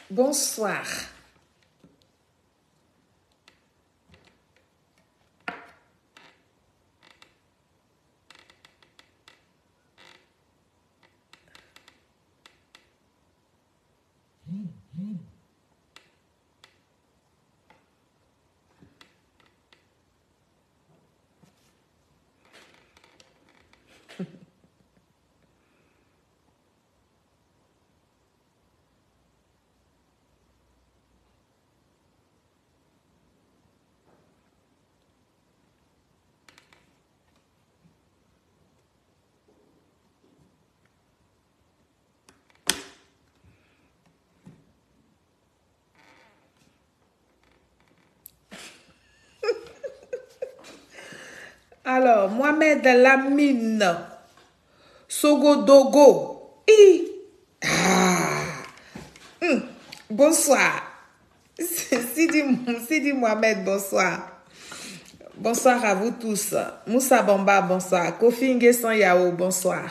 Bonsoir. Alors, Mohamed Lamine, Sogodogo. Bonsoir. Sidi Mohamed, bonsoir. Bonsoir à vous tous. Moussa Bamba, bonsoir. Kofi Nguessan Yao, bonsoir.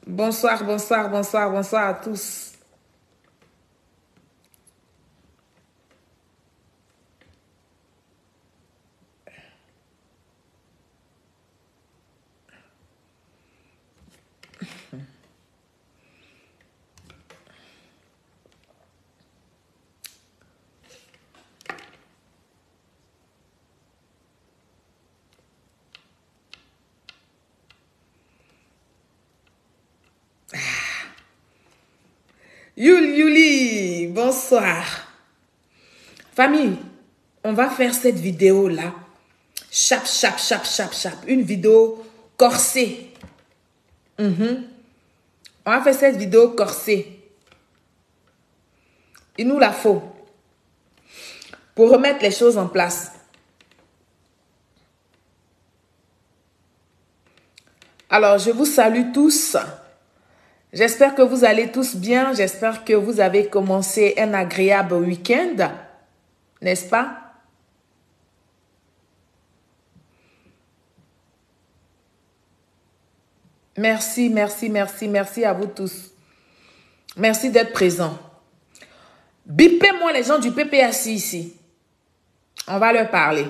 Bonsoir, bonsoir, bonsoir, bonsoir à tous. Yuli, bonsoir. Famille, on va faire cette vidéo-là. Chap. Une vidéo corsée. On va faire cette vidéo corsée. Il nous la faut. Pour remettre les choses en place. Alors, je vous salue tous. J'espère que vous allez tous bien. J'espère que vous avez commencé un agréable week-end. N'est-ce pas? Merci à vous tous. Merci d'être présents. Bipez-moi les gens du PPAC ici. On va leur parler.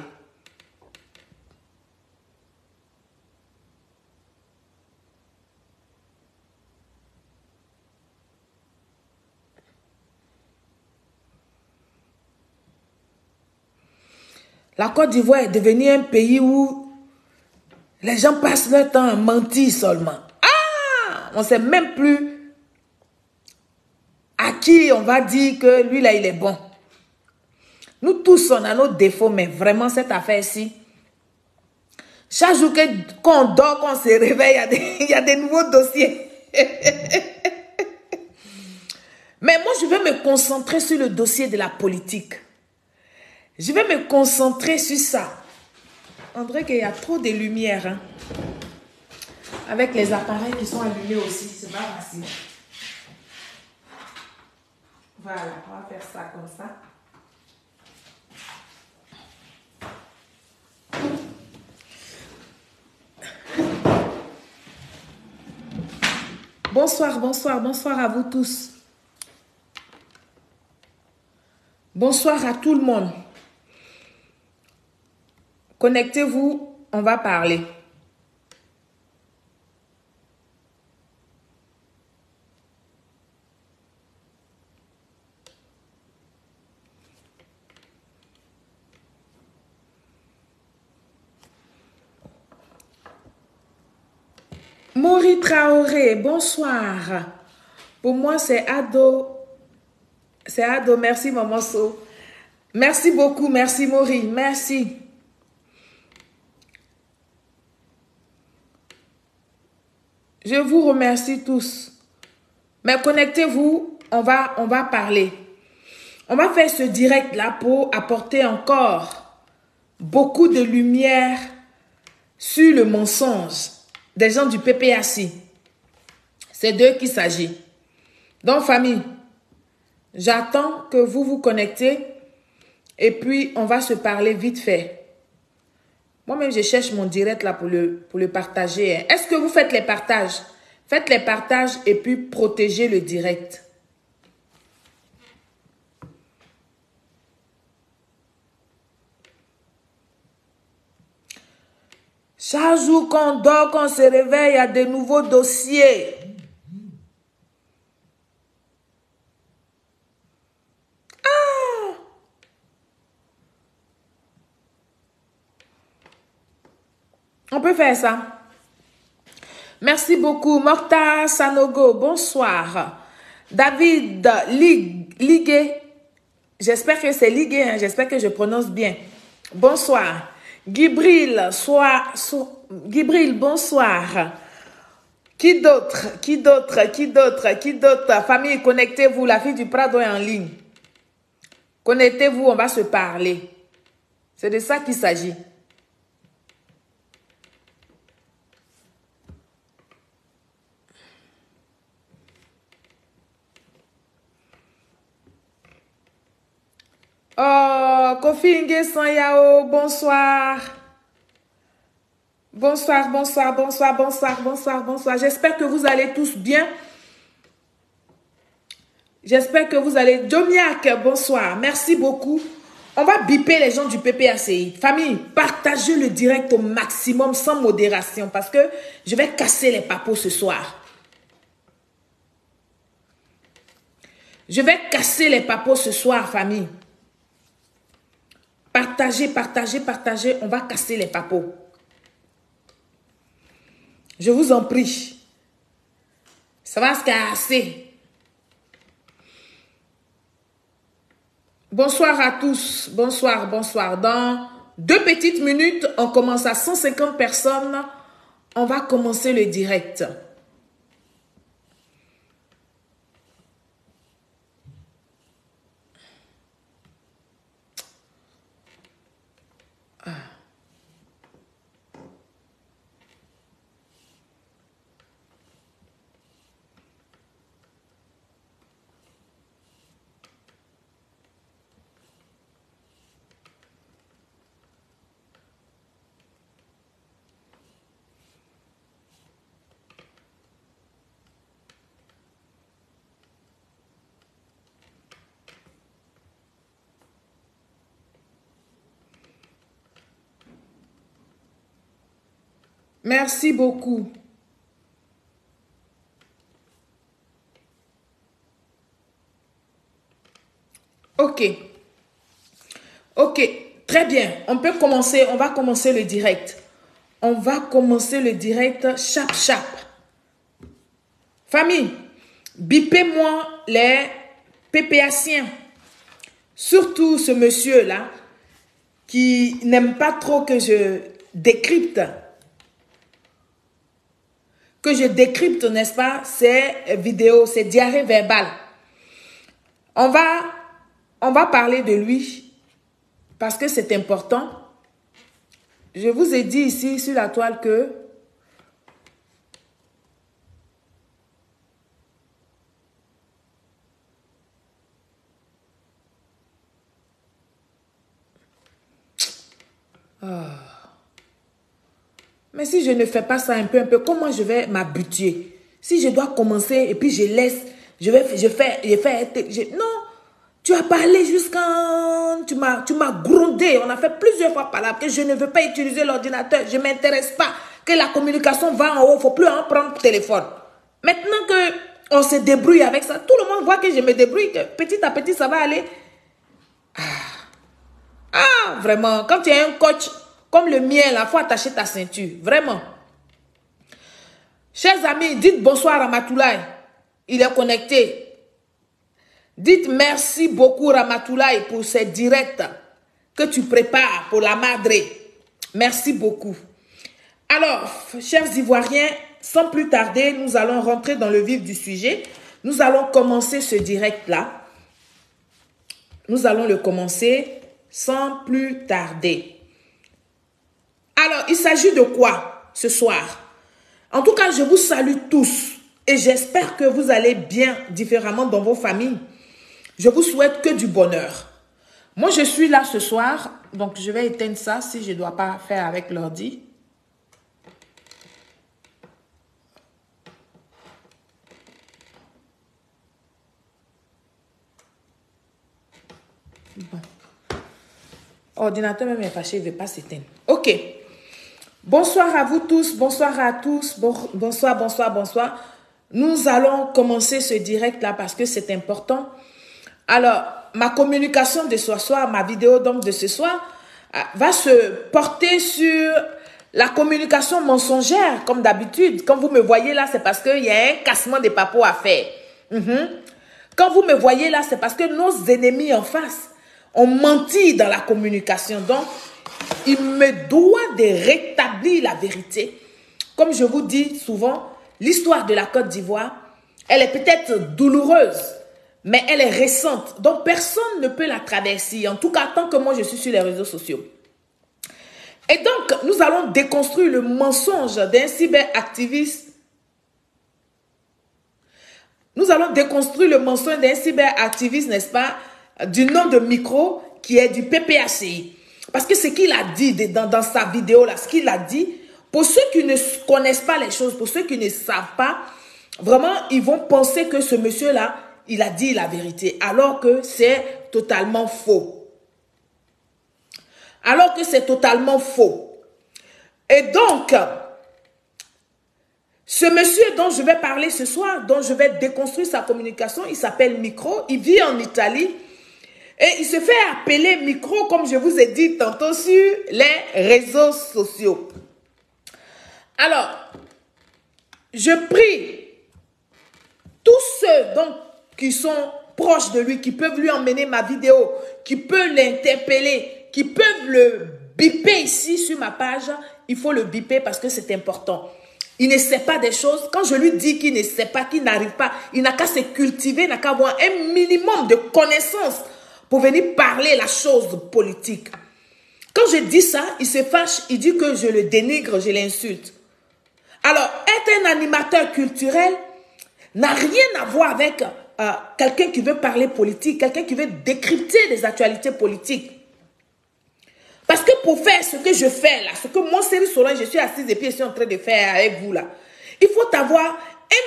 La Côte d'Ivoire est devenue un pays où les gens passent leur temps à mentir seulement. On ne sait même plus à qui on va dire que lui là il est bon. Nous tous on a nos défauts, mais vraiment cette affaire-ci, chaque jour qu'on dort, qu'on se réveille, il y a des nouveaux dossiers. Mais moi je vais me concentrer sur le dossier de la politique. Je vais me concentrer sur ça. On dirait qu'il y a trop de lumière. Hein? Avec les appareils qui sont allumés aussi, c'est pas facile. Voilà, on va faire ça comme ça. Bonsoir à vous tous. Bonsoir à tout le monde. Connectez-vous, on va parler. Mori Traoré, bonsoir. Pour moi, c'est Ado. C'est Ado, merci Maman So. Merci beaucoup, merci Mori, merci. Je vous remercie tous. Mais connectez-vous, on va parler. On va faire ce direct-là pour apporter encore beaucoup de lumière sur le mensonge des gens du PPAC. C'est d'eux qu'il s'agit. Donc, famille, j'attends que vous vous connectez et puis on va se parler vite fait. Moi-même, je cherche mon direct là pour le partager. Est-ce que vous faites les partages? Faites les partages et puis protégez le direct. Chaque jour qu'on dort, qu'on se réveille, il y a de nouveaux dossiers. On peut faire ça. Merci beaucoup. Morta Sanogo, bonsoir. David Ligué, j'espère que c'est Ligué, hein, j'espère que je prononce bien. Bonsoir. Gibril, Gibril, bonsoir. Qui d'autre? Qui d'autre? Qui d'autre? Qui d'autre? Famille, connectez-vous. La fille du Prado est en ligne. Connectez-vous, on va se parler. C'est de ça qu'il s'agit. Oh, Kofi Nge Sanyao, bonsoir. Bonsoir, bonsoir, bonsoir, bonsoir, bonsoir, bonsoir. J'espère que vous allez tous bien. J'espère que vous allez... Jomiak, bonsoir. Merci beaucoup. On va biper les gens du PPACI. Famille, partagez le direct au maximum sans modération parce que je vais casser les papos ce soir. Je vais casser les papos ce soir, famille. Partagez, partagez, partagez. On va casser les papos. Je vous en prie. Ça va se casser. Bonsoir à tous. Bonsoir, bonsoir. Dans 2 petites minutes, on commence à 150 personnes. On va commencer le direct. Merci beaucoup. Ok. Ok. Très bien. On peut commencer. On va commencer le direct. On va commencer le direct chap chap. Famille, bipez-moi les PPAciens. Surtout ce monsieur-là qui n'aime pas trop que je décrypte. Que je décrypte, n'est-ce pas, ces vidéos, ces diarrhées verbales. On va parler de lui parce que c'est important. Je vous ai dit ici sur la toile que mais si je ne fais pas ça un peu, comment je vais m'habituer? Si je dois commencer et puis je laisse, non, tu as parlé jusqu'à... Tu m'as grondé. On a fait plusieurs fois par là que je ne veux pas utiliser l'ordinateur. Je ne m'intéresse pas. Que la communication va en haut. Il ne faut plus en prendre le téléphone. Maintenant qu'on se débrouille avec ça, tout le monde voit que je me débrouille. Que petit à petit, ça va aller. Vraiment. Quand tu es un coach comme le mien, il faut attacher ta ceinture. Vraiment. Chers amis, dites bonsoir à Ramatoulaye. Il est connecté. Dites merci beaucoup Ramatoulaye pour ces directs que tu prépares pour la Madre. Merci beaucoup. Alors, chers Ivoiriens, sans plus tarder, nous allons rentrer dans le vif du sujet. Nous allons commencer ce direct-là. Nous allons le commencer sans plus tarder. Alors, il s'agit de quoi ce soir? En tout cas, je vous salue tous et j'espère que vous allez bien différemment dans vos familles. Je vous souhaite que du bonheur. Moi, je suis là ce soir, donc je vais éteindre ça si je ne dois pas faire avec l'ordi. Bon. Ordinateur même est fâché, il ne veut pas s'éteindre. Ok. Bonsoir à vous tous, bonsoir à tous, bonsoir. Nous allons commencer ce direct-là parce que c'est important. Alors, ma communication de ce soir, ma vidéo donc de ce soir, va se porter sur la communication mensongère, comme d'habitude. Quand vous me voyez là, c'est parce qu'il y a un cassement des papeaux à faire. Quand vous me voyez là, c'est parce que nos ennemis en face ont menti dans la communication. Donc, il me doit de rétablir la vérité. Comme je vous dis souvent, l'histoire de la Côte d'Ivoire, elle est peut-être douloureuse, mais elle est récente. Donc, personne ne peut la traverser. En tout cas, tant que moi, je suis sur les réseaux sociaux. Et donc, nous allons déconstruire le mensonge d'un cyberactiviste. Nous allons déconstruire le mensonge d'un cyberactiviste, n'est-ce pas, du nom de Micro, qui est du PPACI. Parce que ce qu'il a dit dans sa vidéo, là, ce qu'il a dit, pour ceux qui ne connaissent pas les choses, pour ceux qui ne savent pas, vraiment, ils vont penser que ce monsieur-là, il a dit la vérité, alors que c'est totalement faux. Alors que c'est totalement faux. Et donc, ce monsieur dont je vais parler ce soir, dont je vais déconstruire sa communication, il s'appelle Micro, il vit en Italie. Et il se fait appeler Micro, comme je vous ai dit tantôt, sur les réseaux sociaux. Alors, je prie tous ceux donc, qui sont proches de lui, qui peuvent lui emmener ma vidéo, qui peuvent l'interpeller, qui peuvent le biper ici sur ma page. Il faut le biper parce que c'est important. Il ne sait pas des choses. Quand je lui dis qu'il ne sait pas, qu'il n'arrive pas, il n'a qu'à se cultiver, il n'a qu'à avoir un minimum de connaissances pour venir parler la chose politique. Quand je dis ça, il se fâche, il dit que je le dénigre, je l'insulte. Alors, être un animateur culturel n'a rien à voir avec quelqu'un qui veut parler politique, quelqu'un qui veut décrypter les actualités politiques. Parce que pour faire ce que je fais là, ce que moi, Série Solange, je suis assise et puis je suis en train de faire avec vous là, il faut avoir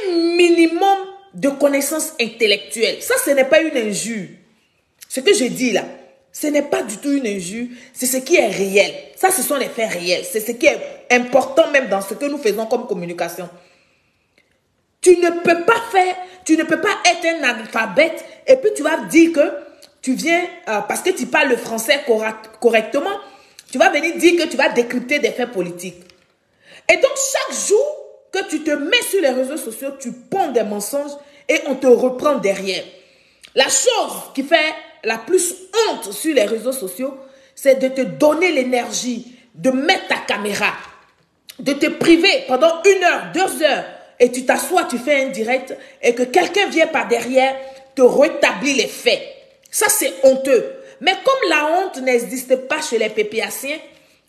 un minimum de connaissances intellectuelles. Ça, ce n'est pas une injure. Ce que je dis là, ce n'est pas du tout une injure, c'est ce qui est réel. Ça, ce sont les faits réels. C'est ce qui est important même dans ce que nous faisons comme communication. Tu ne peux pas être un analphabète et puis tu vas dire que tu viens, parce que tu parles le français correctement, tu vas venir dire que tu vas décrypter des faits politiques. Et donc, chaque jour que tu te mets sur les réseaux sociaux, tu ponds des mensonges et on te reprend derrière. La chose qui fait la plus honte sur les réseaux sociaux, c'est de te donner l'énergie, de mettre ta caméra, de te priver pendant 1 heure, 2 heures, et tu t'assois, tu fais un direct, et que quelqu'un vient par derrière te rétablir les faits. Ça, c'est honteux. Mais comme la honte n'existe pas chez les PPAciens,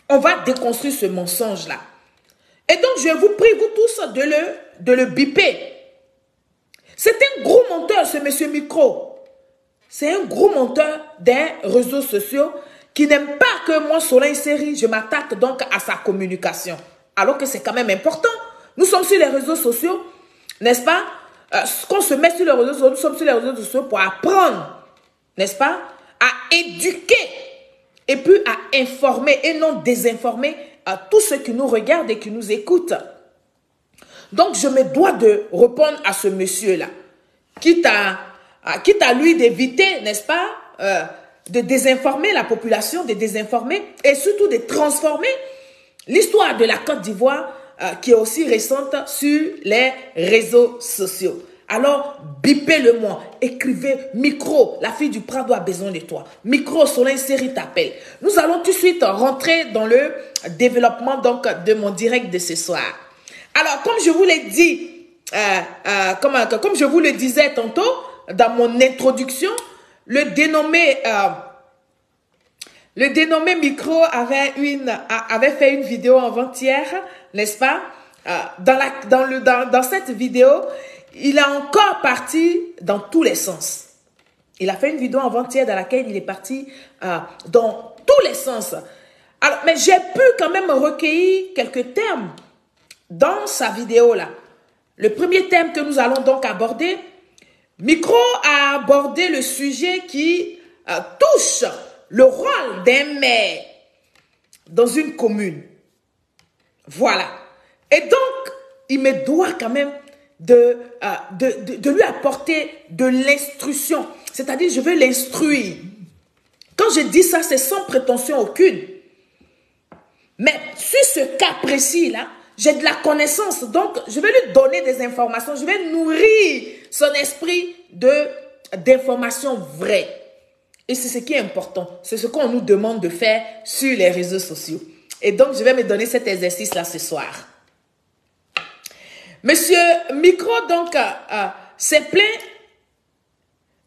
on va déconstruire ce mensonge-là. Et donc, je vous prie, vous tous, de le biper. C'est un gros menteur, ce monsieur Micro. C'est un gros menteur des réseaux sociaux qui n'aime pas que moi, Solange Série, je m'attaque donc à sa communication. Alors que c'est quand même important. Nous sommes sur les réseaux sociaux, n'est-ce pas? Qu'on se met sur les réseaux sociaux, nous sommes sur les réseaux sociaux pour apprendre, n'est-ce pas? À éduquer et puis à informer et non désinformer à tous ceux qui nous regardent et qui nous écoutent. Donc, je me dois de répondre à ce monsieur-là, quitte à lui d'éviter, n'est-ce pas, de désinformer la population, de désinformer et surtout de transformer l'histoire de la Côte d'Ivoire qui est aussi récente sur les réseaux sociaux. Alors, bipez-le-moi, écrivez Micro, la fille du Prado a besoin de toi. Micro, Solange Série t'appelle. Nous allons tout de suite rentrer dans le développement donc de mon direct de ce soir. Alors, comme je vous l'ai dit, comme je vous le disais tantôt, dans mon introduction, le dénommé Micro avait fait une vidéo avant-hier, n'est-ce pas? Dans cette vidéo, il a encore parti dans tous les sens. Il a fait une vidéo avant-hier dans laquelle il est parti dans tous les sens. Alors, mais j'ai pu quand même recueillir quelques thèmes dans sa vidéo là. Le premier thème que nous allons donc aborder, Micro a abordé le sujet qui touche le rôle d'un maire dans une commune. Voilà. Et donc, il me doit quand même de lui apporter de l'instruction. C'est-à-dire, je veux l'instruire. Quand je dis ça, c'est sans prétention aucune. Mais sur ce cas précis-là, j'ai de la connaissance. Donc, je vais lui donner des informations. Je vais nourrir son esprit d'informations vraies. Et c'est ce qui est important. C'est ce qu'on nous demande de faire sur les réseaux sociaux. Et donc, je vais me donner cet exercice-là ce soir. Monsieur Micro, donc, s'est plaint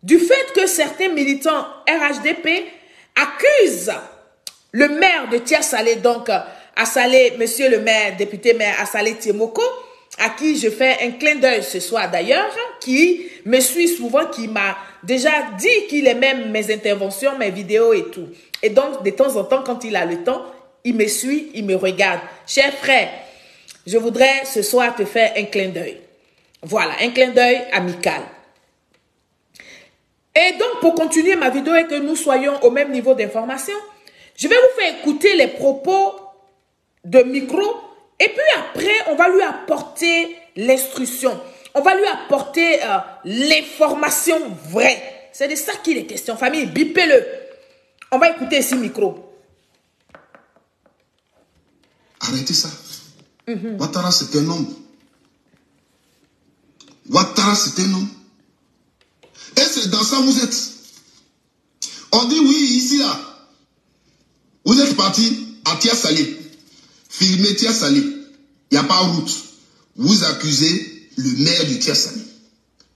du fait que certains militants RHDP accusent le maire de Tia-Salé, donc, Assalé, monsieur le maire, député maire Assalé Tiemoko, à qui je fais un clin d'œil ce soir d'ailleurs, qui me suit souvent, qui m'a déjà dit qu'il aimait mes interventions, mes vidéos et tout. Et donc, de temps en temps, quand il a le temps, il me suit, il me regarde. Cher frère, je voudrais ce soir te faire un clin d'œil. Voilà, un clin d'œil amical. Et donc, pour continuer ma vidéo et que nous soyons au même niveau d'information, je vais vous faire écouter les propos de Micro. Et puis après, on va lui apporter l'instruction. On va lui apporter l'information vraie. C'est de ça qu'il est question. Famille, bipez-le. On va écouter ici Micro. Arrêtez ça. Ouattara, c'est un homme. Ouattara, c'est un homme. Et c'est dans ça que vous êtes. On dit oui, ici, là. Vous êtes parti à Tia-Salé. Filmer Tia-Salé. Il n'y a pas de route. Vous accusez le maire de Tia-Salé.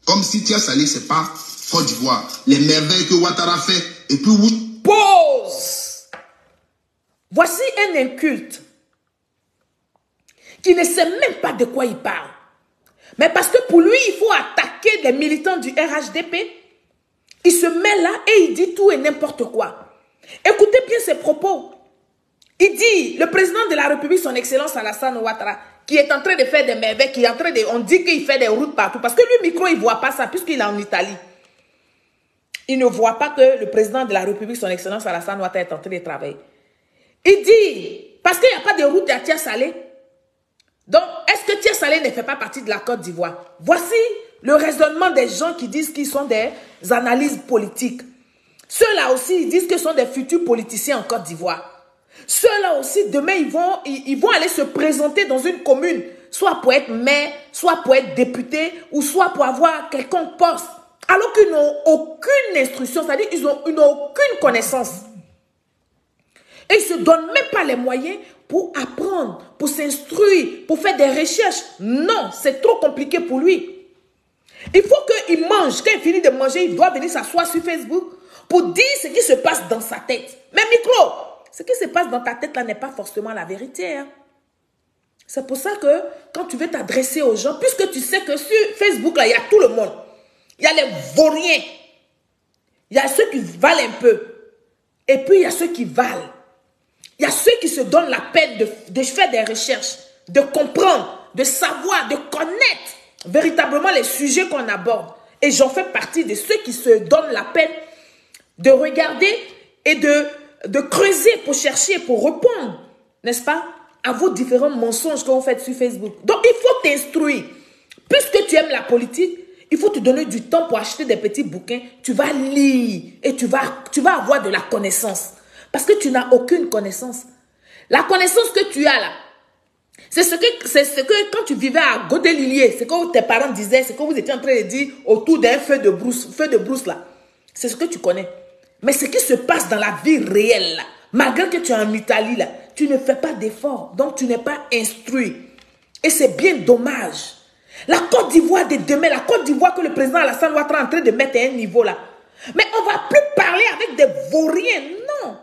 Comme si Tia-Salé, ce n'est pas Côte d'Ivoire. Les merveilles que Ouattara fait. Et puis vous... Pause. Voici un inculte qui ne sait même pas de quoi il parle. Mais parce que pour lui, il faut attaquer les militants du RHDP. Il se met là et il dit tout et n'importe quoi. Écoutez bien ses propos. Il dit, le président de la République, son Excellence Alassane Ouattara, qui est en train de faire des merveilles, qui est en train de... On dit qu'il fait des routes partout. Parce que lui, Micro, il ne voit pas ça, puisqu'il est en Italie. Il ne voit pas que le président de la République, son Excellence Alassane Ouattara, est en train de travailler. Il dit, parce qu'il n'y a pas de route à Tia-Salé. Donc, est-ce que Tia-Salé ne fait pas partie de la Côte d'Ivoire? Voici le raisonnement des gens qui disent qu'ils sont des analyses politiques. Ceux-là aussi, ils disent que ce sont des futurs politiciens en Côte d'Ivoire. Ceux-là aussi, demain, ils vont aller se présenter dans une commune, soit pour être maire, soit pour être député, ou soit pour avoir quelconque poste. Alors qu'ils n'ont aucune instruction, c'est-à-dire qu'ils n'ont aucune connaissance. Et ils ne se donnent même pas les moyens pour apprendre, pour s'instruire, pour faire des recherches. Non, c'est trop compliqué pour lui. Il faut qu'il mange. Quand il finit de manger, il doit venir s'asseoir sur Facebook pour dire ce qui se passe dans sa tête. Mais Micro, ce qui se passe dans ta tête là n'est pas forcément la vérité. Hein. C'est pour ça que quand tu veux t'adresser aux gens, puisque tu sais que sur Facebook, là, il y a tout le monde. Il y a les vauriens. Il y a ceux qui valent un peu. Et puis, il y a ceux qui valent. Il y a ceux qui se donnent la peine de faire des recherches, de comprendre, de savoir, de connaître véritablement les sujets qu'on aborde. Et j'en fais partie de ceux qui se donnent la peine de regarder et de creuser pour chercher, pour répondre, n'est-ce pas, à vos différents mensonges que vous faites sur Facebook. Donc, il faut t'instruire. Puisque tu aimes la politique, il faut te donner du temps pour acheter des petits bouquins. Tu vas lire et tu vas avoir de la connaissance. Parce que tu n'as aucune connaissance. La connaissance que tu as là, c'est ce que quand tu vivais à Godé-Lilier, c'est que tes parents disaient, c'est que vous étiez en train de dire autour d'un feu de brousse là. C'est ce que tu connais. Mais ce qui se passe dans la vie réelle là, malgré que tu es en Italie là, tu ne fais pas d'efforts. Donc tu n'es pas instruit. Et c'est bien dommage. La Côte d'Ivoire de demain, la Côte d'Ivoire que le président Alassane Ouattara est en train de mettre à un niveau là. Mais on ne va plus parler avec des vauriens, non.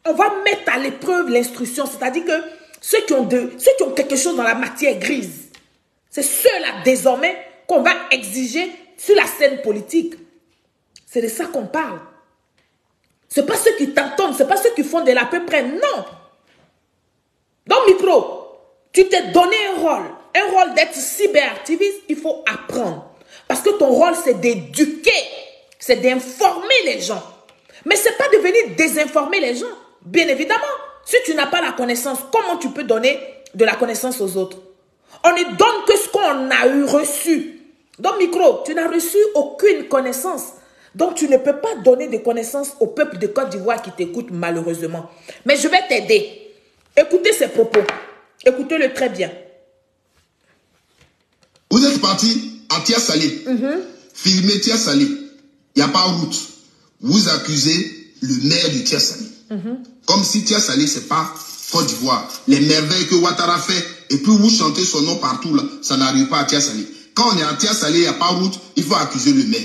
On va mettre à l'épreuve l'instruction, c'est-à-dire que ceux qui ont quelque chose dans la matière grise, c'est ceux-là désormais qu'on va exiger sur la scène politique. C'est de ça qu'on parle. Ce n'est pas ceux qui t'entendent, ce n'est pas ceux qui font de l'à peu près, non. Donc, Micro, tu t'es donné un rôle d'être cyberactiviste, il faut apprendre. Parce que ton rôle, c'est d'éduquer, c'est d'informer les gens. Mais ce n'est pas de venir désinformer les gens. Bien évidemment, si tu n'as pas la connaissance, comment tu peux donner de la connaissance aux autres. On ne donne que ce qu'on a eu reçu. Donc, Micro, tu n'as reçu aucune connaissance. Donc, tu ne peux pas donner des connaissances au peuple de Côte d'Ivoire qui t'écoute malheureusement. Mais je vais t'aider. Écoutez ces propos. Écoutez-le très bien. Vous êtes parti à Tia Salé. Filmez Tia Salé. Il n'y a pas route. Vous accusez le maire de Tia Salé. Comme si Tia Salé, ce n'est pas Côte d'Ivoire. Les merveilles que Ouattara fait, et puis vous chantez son nom partout, là, ça n'arrive pas à Tia Salé. Quand on est à Tia Salé, il n'y a pas route, il faut accuser le maire.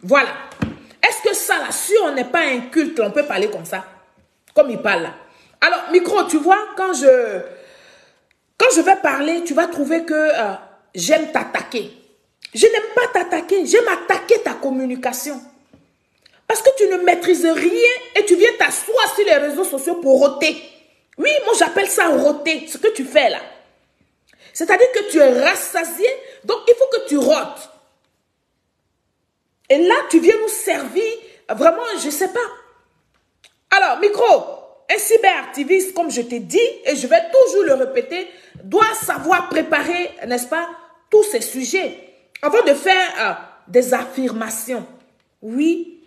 Voilà. Est-ce que ça, là, si on n'est pas un culte, on peut parler comme ça? Comme il parle là. Alors, Micro, tu vois, quand je vais parler, tu vas trouver que j'aime t'attaquer. Je n'aime pas t'attaquer, j'aime attaquer ta communication. Parce que tu ne maîtrises rien et tu viens t'asseoir sur les réseaux sociaux pour rôter. Oui, moi j'appelle ça rôter, ce que tu fais là. C'est-à-dire que tu es rassasié, donc il faut que tu rôtes. Et là, tu viens nous servir, vraiment, je ne sais pas. Alors, Micro, un cyberactiviste, comme je t'ai dit, et je vais toujours le répéter, doit savoir préparer, n'est-ce pas, tous ces sujets. Avant de faire des affirmations. Oui.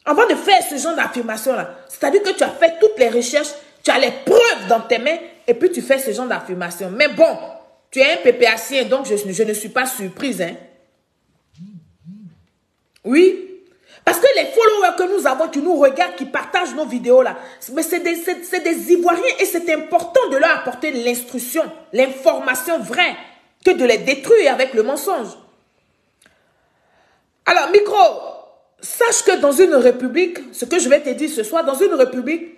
Avant de faire ce genre d'affirmation-là. C'est-à-dire que tu as fait toutes les recherches, tu as les preuves dans tes mains, et puis tu fais ce genre d'affirmation. Mais bon, tu es un PPAcien, donc je ne suis pas surprise, hein. Oui, parce que les followers que nous avons, qui nous regardent, qui partagent nos vidéos là, mais c'est des Ivoiriens et c'est important de leur apporter l'instruction, l'information vraie, que de les détruire avec le mensonge. Alors, Micro, sache que dans une république, ce que je vais te dire ce soir, dans une république,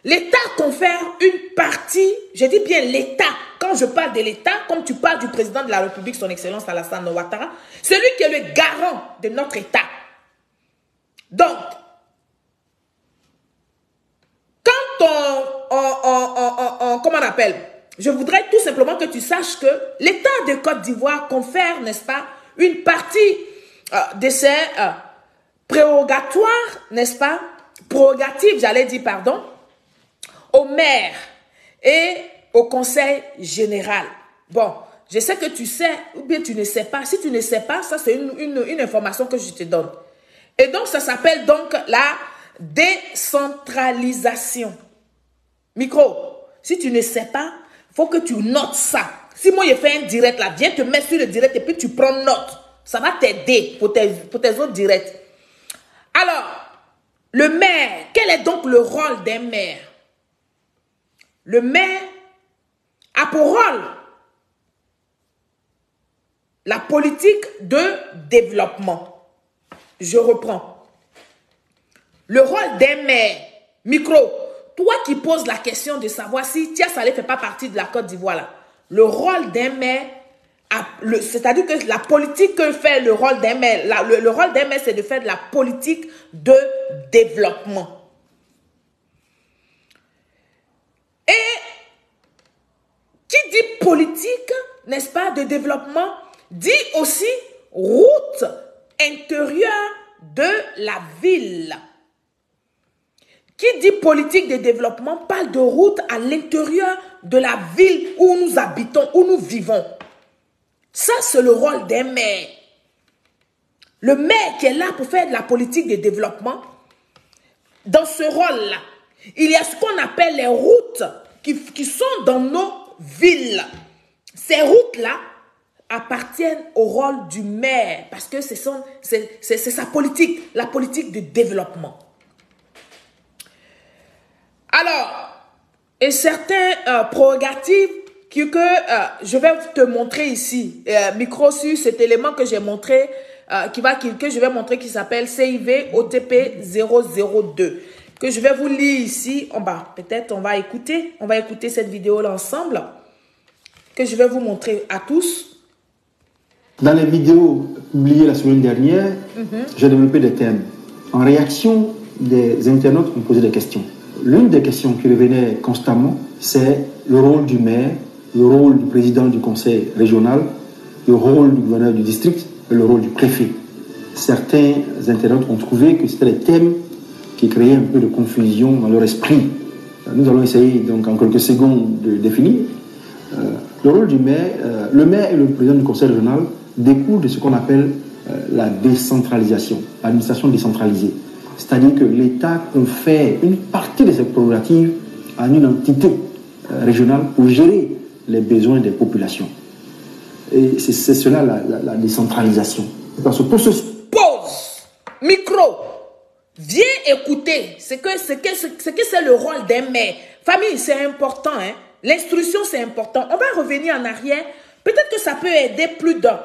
l'État confère une partie, je dis bien l'État, quand je parle de l'État, comme tu parles du président de la République, son Excellence Alassane Ouattara, c'est lui qui est le garant de notre État. Donc, quand comment on appelle, je voudrais tout simplement que tu saches que l'État de Côte d'Ivoire confère, n'est-ce pas, une partie de ses prérogatoires, n'est-ce pas, prérogatives, j'allais dire, pardon, au maire et au conseil général. Bon, je sais que tu sais ou bien tu ne sais pas. Si tu ne sais pas, ça c'est une information que je te donne. Et donc, ça s'appelle donc la décentralisation. Micro, si tu ne sais pas, il faut que tu notes ça. Si moi, j'ai fait un direct là, viens te mettre sur le direct et puis tu prends note. Ça va t'aider pour tes autres directs. Alors, le maire, quel est donc le rôle d'un maire? Le maire a pour rôle la politique de développement. Je reprends. Le rôle d'un maire, Micro, toi qui poses la question de savoir si Tia Salé ne fait pas partie de la Côte d'Ivoire là, le rôle d'un maire, c'est-à-dire que la politique que fait le rôle d'un maire, le rôle d'un maire, c'est de faire de la politique de développement. Et qui dit politique, n'est-ce pas, de développement, dit aussi route intérieure de la ville. Qui dit politique de développement parle de route à l'intérieur de la ville où nous habitons, où nous vivons. Ça, c'est le rôle d'un maire. Le maire qui est là pour faire de la politique de développement, dans ce rôle-là, il y a ce qu'on appelle les routes qui sont dans nos villes. Ces routes-là appartiennent au rôle du maire parce que c'est sa politique, la politique de développement. Alors, et certains prérogatives que je vais te montrer ici, Micro sur cet élément que j'ai montré, que je vais montrer qui s'appelle CIV OTP 002. Que je vais vous lire ici en bas. Peut-être on va écouter cette vidéo-là ensemble. Que je vais vous montrer à tous. Dans les vidéos publiées la semaine dernière, j'ai développé des thèmes. En réaction, des internautes ont posé des questions. L'une des questions qui revenait constamment, c'est le rôle du maire, le rôle du président du conseil régional, le rôle du gouverneur du district et le rôle du préfet. Certains internautes ont trouvé que c'était des thèmes qui créaient un peu de confusion dans leur esprit. Nous allons essayer donc en quelques secondes de définir. Le rôle du maire, le maire et le président du conseil régional découlent de ce qu'on appelle la décentralisation, l'administration décentralisée. C'est-à-dire que l'État confère une partie de ses prérogatives à une entité régionale pour gérer les besoins des populations. Et c'est cela la décentralisation. Parce que pour ce... Pause. Micro. Viens écouter ce que c'est le rôle d'un maire. Famille, c'est important. Hein? L'instruction, c'est important. On va revenir en arrière. Peut-être que ça peut aider plus d'un.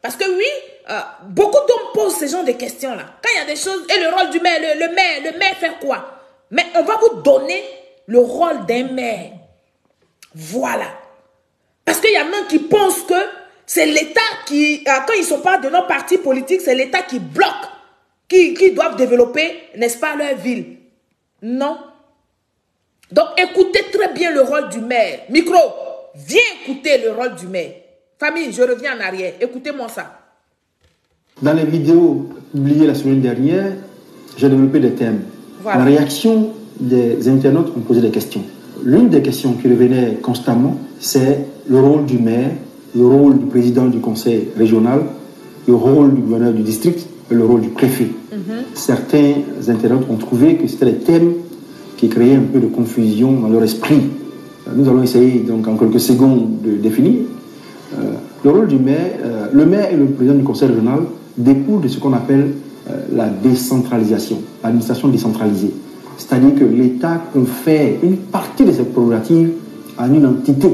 Parce que oui, beaucoup d'hommes posent ce genre de questions-là. Quand il y a des choses... Et le rôle du maire, le maire fait quoi? Mais on va vous donner le rôle d'un maire. Voilà. Parce qu'il y en a qui pensent que c'est l'État qui... quand ils ne sont pas de nos partis politiques, c'est l'État qui bloque. Qui doivent développer, n'est-ce pas, leur ville. Non. Donc, écoutez très bien le rôle du maire. Micro, viens écouter le rôle du maire. Famille, je reviens en arrière. Écoutez-moi ça. Dans les vidéos publiées la semaine dernière, j'ai développé des thèmes. Voilà. En réaction, des internautes ont posé des questions. L'une des questions qui revenait constamment, c'est le rôle du maire, le rôle du président du conseil régional, le rôle du gouverneur du district, le rôle du préfet. Certains internautes ont trouvé que c'était des thèmes qui créaient un peu de confusion dans leur esprit. Nous allons essayer donc en quelques secondes de définir. Le rôle du maire, le maire et le président du conseil régional découlent de ce qu'on appelle la décentralisation, l'administration décentralisée. C'est-à-dire que l'État confère une partie de ses prérogatives à une entité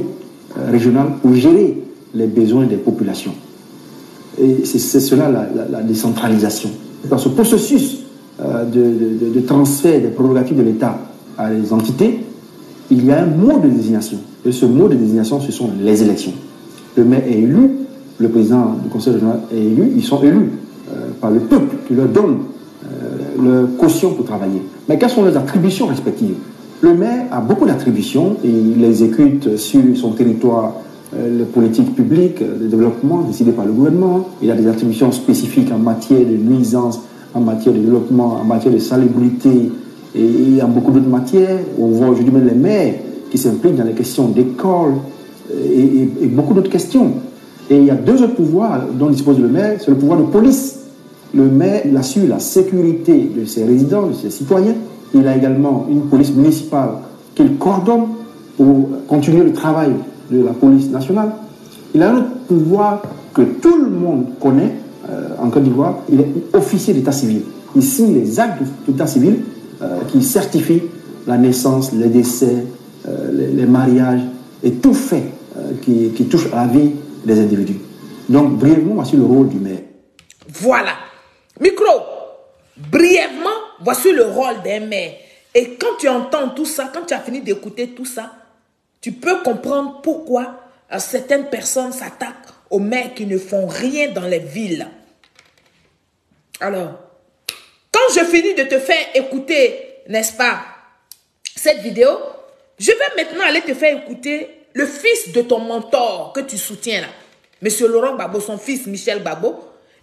régionale pour gérer les besoins des populations. Et c'est cela la décentralisation. Dans ce processus de transfert des prérogatives de l'État à les entités, il y a un mode de désignation. Et ce mode de désignation, ce sont les élections. Le maire est élu, le président du conseil régional est élu, ils sont élus par le peuple qui leur donne le caution pour travailler. Mais quelles sont les attributions respectives? Le maire a beaucoup d'attributions et il exécute sur son territoire les politiques publiques de développement décidées par le gouvernement. Il a des attributions spécifiques en matière de nuisance, en matière de développement, en matière de salubrité et en beaucoup d'autres matières. On voit aujourd'hui même les maires qui s'impliquent dans les questions d'école et beaucoup d'autres questions. Et il y a deux autres pouvoirs dont dispose le maire, c'est le pouvoir de police. Le maire, il assure la sécurité de ses résidents, de ses citoyens. Il a également une police municipale qu'il coordonne pour continuer le travail de la police nationale. Il a un autre pouvoir que tout le monde connaît en Côte d'Ivoire. Il est officier d'état civil. Il signe les actes d'état civil qui certifient la naissance, les décès, les mariages et tout fait qui touche à la vie des individus. Donc, brièvement, voici le rôle du maire. Voilà. Micro, brièvement, voici le rôle d'un maire. Et quand tu entends tout ça, quand tu as fini d'écouter tout ça, tu peux comprendre pourquoi certaines personnes s'attaquent aux maires qui ne font rien dans les villes. Alors, quand je finis de te faire écouter, n'est-ce pas, cette vidéo, je vais maintenant aller te faire écouter le fils de ton mentor que tu soutiens là, Monsieur Laurent Gbagbo, son fils Michel Gbagbo.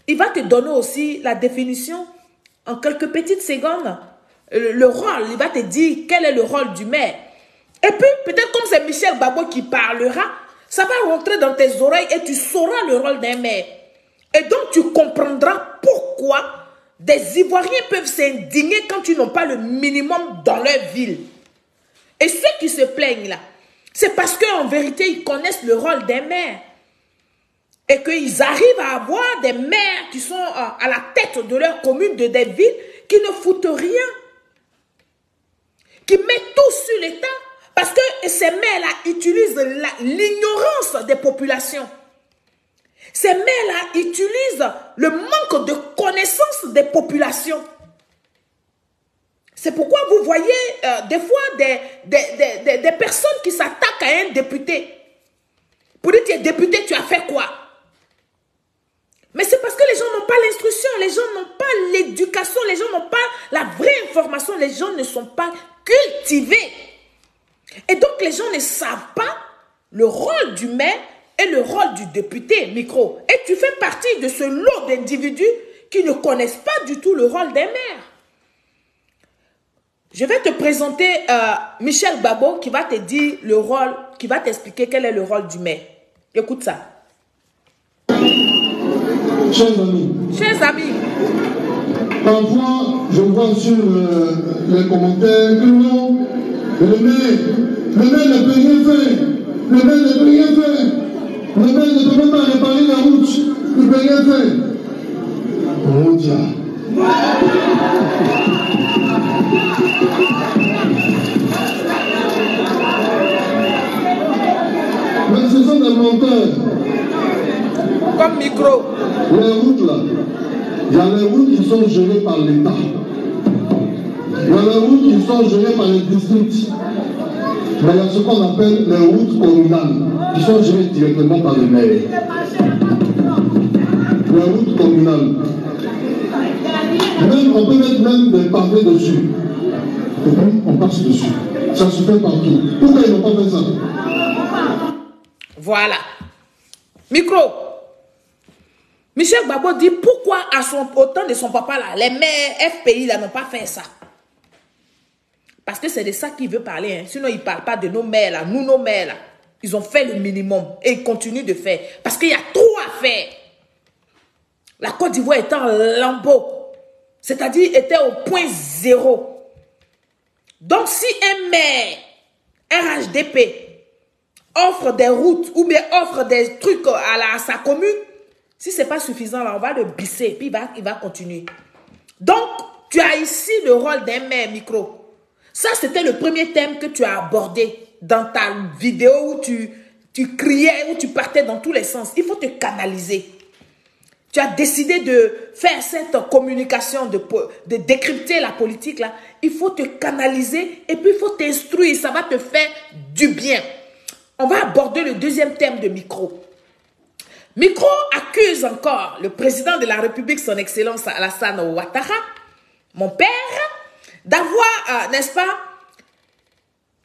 Il va te donner aussi la définition en quelques petites secondes. Le rôle, il va te dire quel est le rôle du maire. Et puis, peut-être comme c'est Michel Gbagbo qui parlera, ça va rentrer dans tes oreilles et tu sauras le rôle d'un maire. Et donc, tu comprendras pourquoi des Ivoiriens peuvent s'indigner quand ils n'ont pas le minimum dans leur ville. Et ceux qui se plaignent là, c'est parce qu'en vérité, ils connaissent le rôle d'un maire. Et qu'ils arrivent à avoir des maires qui sont à la tête de leur commune, de des villes, qui ne foutent rien. Qui mettent tout sur l'État. Parce que ces maires-là utilisent l'ignorance des populations. Ces maires-là utilisent le manque de connaissance des populations. C'est pourquoi vous voyez des fois des personnes qui s'attaquent à un député. Pour dire, tu es député, tu as fait quoi? Mais c'est parce que les gens n'ont pas l'instruction, les gens n'ont pas l'éducation, les gens n'ont pas la vraie information, les gens ne sont pas cultivés. Et donc les gens ne savent pas le rôle du maire et le rôle du député, micro. Et tu fais partie de ce lot d'individus qui ne connaissent pas du tout le rôle des maires. Je vais te présenter Michel Gbagbo qui va te dire le rôle, qui va t'expliquer quel est le rôle du maire. Écoute ça. Chers amis. Chers amis. Parfois, je vois sur les commentaires que non, le maire ne peut rien faire. Le maire ne peut rien faire. Le maire ne peut même pas réparer la route. Il ne peut rien faire. Mon Dieu. Mais ce sont des menteurs. Comme micro. Les routes là, il y a les routes qui sont gérées par l'État. Il y a les routes qui sont gérées par les districts. Mais il y a ce qu'on appelle les routes communales, qui sont gérées directement par le maire. Les routes communales. Même, on peut mettre même des pavés dessus. Et puis, on passe dessus. Ça se fait partout. Pourquoi ils n'ont pas fait ça? Voilà. Micro. Michel Gbagbo dit pourquoi au temps de son papa là, les maires FPI là n'ont pas fait ça. Parce que c'est de ça qu'il veut parler. Hein. Sinon, il ne parle pas de nos maires là. Nous, nos maires là, ils ont fait le minimum et ils continuent de faire. Parce qu'il y a trop à faire. La Côte d'Ivoire est en lambeau. C'est-à-dire était au point zéro. Donc, si un maire, un HDP, offre des routes ou bien offre des trucs à sa commune, si ce n'est pas suffisant, là, on va le bisser, puis il va continuer. Donc, tu as ici le rôle d'un maire micro. Ça, c'était le premier thème que tu as abordé dans ta vidéo où tu criais, où tu partais dans tous les sens. Il faut te canaliser. Tu as décidé de faire cette communication, de décrypter la politique, là. Il faut te canaliser et puis il faut t'instruire. Ça va te faire du bien. On va aborder le deuxième thème de Micro. Micro accuse encore le président de la République, son Excellence Alassane Ouattara, mon père, d'avoir, n'est-ce pas,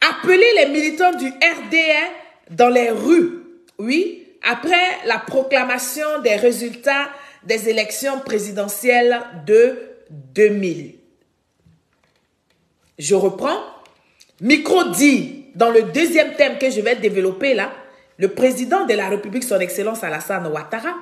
appelé les militants du RDR dans les rues, oui, après la proclamation des résultats des élections présidentielles de 2000. Je reprends. Micro dit, dans le deuxième thème que je vais développer là, le président de la République, son Excellence Alassane Ouattara,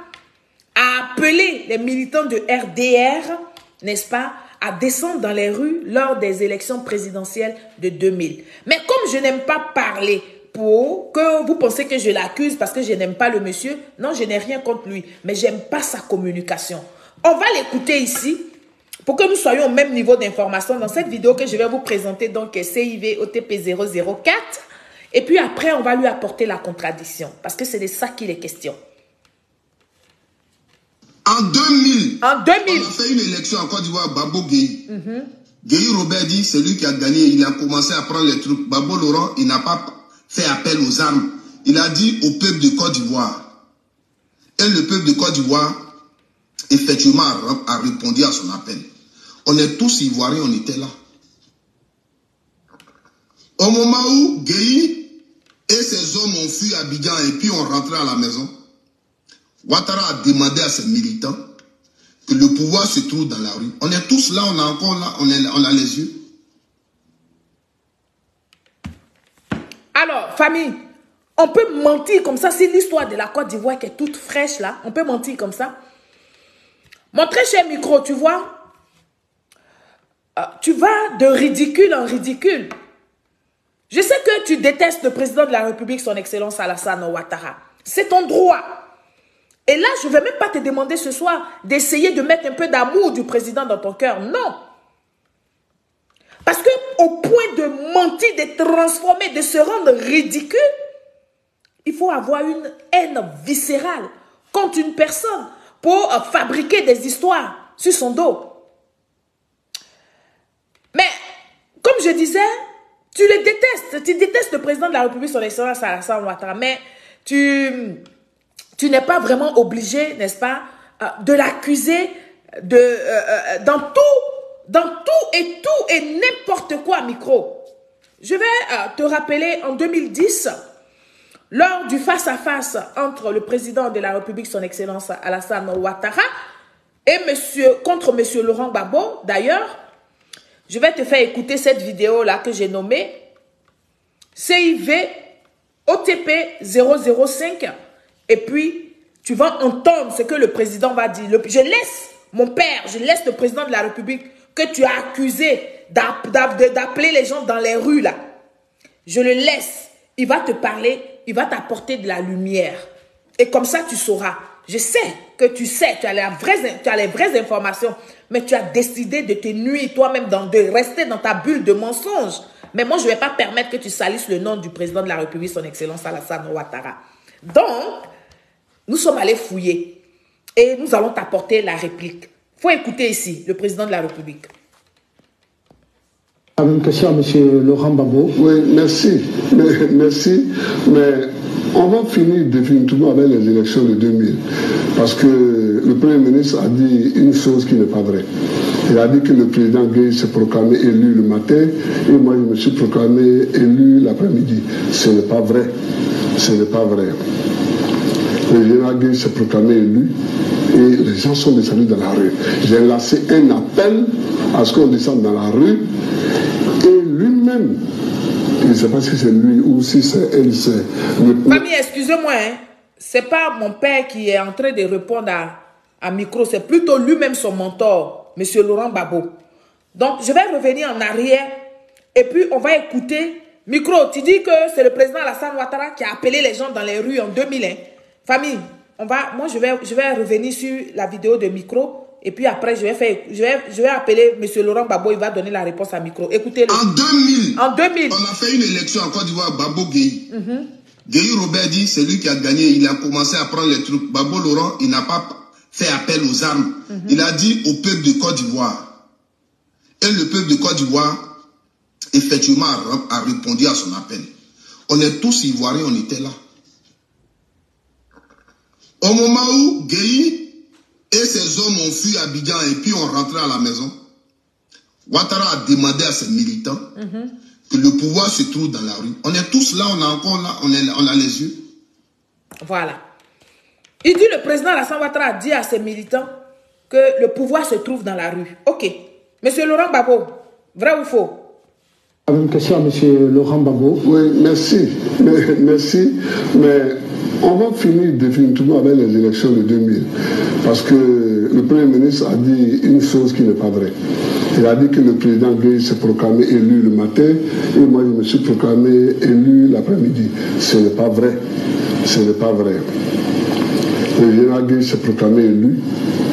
a appelé les militants de RDR, n'est-ce pas, à descendre dans les rues lors des élections présidentielles de 2000. Mais comme je n'aime pas parler pour que vous pensez que je l'accuse parce que je n'aime pas le monsieur, non, je n'ai rien contre lui, mais j'aime pas sa communication. On va l'écouter ici pour que nous soyons au même niveau d'information dans cette vidéo que je vais vous présenter, donc CIV OTP 004. Et puis après, on va lui apporter la contradiction parce que c'est de ça qu'il est question. En 2000, on a fait une élection en Côte d'Ivoire, Babo Gueye. Gueye Robert dit, c'est lui qui a gagné. Il a commencé à prendre les trucs. Babo Laurent, il n'a pas fait appel aux armes. Il a dit au peuple de Côte d'Ivoire. Et le peuple de Côte d'Ivoire, effectivement, a répondu à son appel. On est tous Ivoiriens, on était là. Au moment où Gueye et ses hommes ont fui Abidjan et puis ont rentré à la maison, Ouattara a demandé à ses militants que le pouvoir se trouve dans la rue. On est tous là, on est encore là, on a les yeux. Alors, famille, on peut mentir comme ça. C'est l'histoire de la Côte d'Ivoire qui est toute fraîche là. On peut mentir comme ça. Mon très cher Micro, tu vois, tu vas de ridicule en ridicule. Je sais que tu détestes le président de la République, son Excellence Alassane Ouattara. C'est ton droit. Et là, je ne vais même pas te demander ce soir d'essayer de mettre un peu d'amour du président dans ton cœur. Non. Parce qu'au point de mentir, de transformer, de se rendre ridicule, il faut avoir une haine viscérale contre une personne pour fabriquer des histoires sur son dos. Mais, comme je disais, tu le détestes. Tu détestes le président de la République, son Excellence Alassane Ouattara. Mais tu n'es pas vraiment obligé, n'est-ce pas, de l'accuser dans tout et n'importe quoi, Micro. Je vais te rappeler en 2010, lors du face-à-face entre le président de la République, son Excellence Alassane Ouattara, et contre M. Laurent Gbagbo, d'ailleurs, Je vais te faire écouter cette vidéo-là que j'ai nommée CIV OTP 005. Et puis, tu vas entendre ce que le président va dire. Je laisse mon père, je laisse le président de la République que tu as accusé d'appeler les gens dans les rues là. Je le laisse. Il va te parler, il va t'apporter de la lumière. Et comme ça, tu sauras. Je sais que tu sais, tu as les vraies informations, mais tu as décidé de te nuire toi-même, de rester dans ta bulle de mensonges. Mais moi, je ne vais pas permettre que tu salisses le nom du président de la République, son Excellence Alassane Ouattara. Donc, nous sommes allés fouiller et nous allons t'apporter la réplique. Il faut écouter ici le président de la République. Une question à M. Laurent Gbagbo. Oui, merci. Merci. Mais on va finir définitivement avec les élections de 2000. Parce que le Premier ministre a dit une chose qui n'est pas vraie. Il a dit que le président Gueye s'est proclamé élu le matin et moi je me suis proclamé élu l'après-midi. Ce n'est pas vrai. Ce n'est pas vrai. Le général Gueye s'est proclamé élu et les gens sont descendus dans la rue. J'ai lancé un appel à ce qu'on descende dans la rue et lui-même, je ne sais pas si c'est lui ou si c'est elle, c'est... Famille, excusez-moi, hein. C'est pas mon père qui est en train de répondre à micro, c'est plutôt lui-même son mentor, M. Laurent Gbagbo. Donc, je vais revenir en arrière et puis on va écouter. Micro, tu dis que c'est le président Alassane Ouattara qui a appelé les gens dans les rues en 2001. Famille, moi je vais revenir sur la vidéo de micro et puis après je vais appeler M. Laurent Gbagbo, il va donner la réponse à micro. Écoutez-le. En 2000, on a fait une élection en Côte d'Ivoire, Gbagbo Gueye. Gueye Robert dit, c'est lui qui a gagné, il a commencé à prendre les trucs. Gbagbo Laurent, il n'a pas fait appel aux armes. Il a dit au peuple de Côte d'Ivoire. Et le peuple de Côte d'Ivoire, effectivement, a répondu à son appel. On est tous Ivoiriens, on était là. Au moment où Gueye et ses hommes ont fui Abidjan et puis ont rentré à la maison, Ouattara a demandé à ses militants que le pouvoir se trouve dans la rue. On est tous là, on est encore là, on a les yeux. Voilà. Il dit, le président Alassane Ouattara a dit à ses militants que le pouvoir se trouve dans la rue. Ok. Monsieur Laurent Gbagbo, vrai ou faux? Une question à M. Laurent Gbagbo. Oui, merci. Merci. Mais on va finir définitivement avec les élections de 2000. Parce que le Premier ministre a dit une chose qui n'est pas vraie. Il a dit que le président Gueye s'est proclamé élu le matin et moi je me suis proclamé élu l'après-midi. Ce n'est pas vrai. Ce n'est pas vrai. Le général Gueye s'est proclamé élu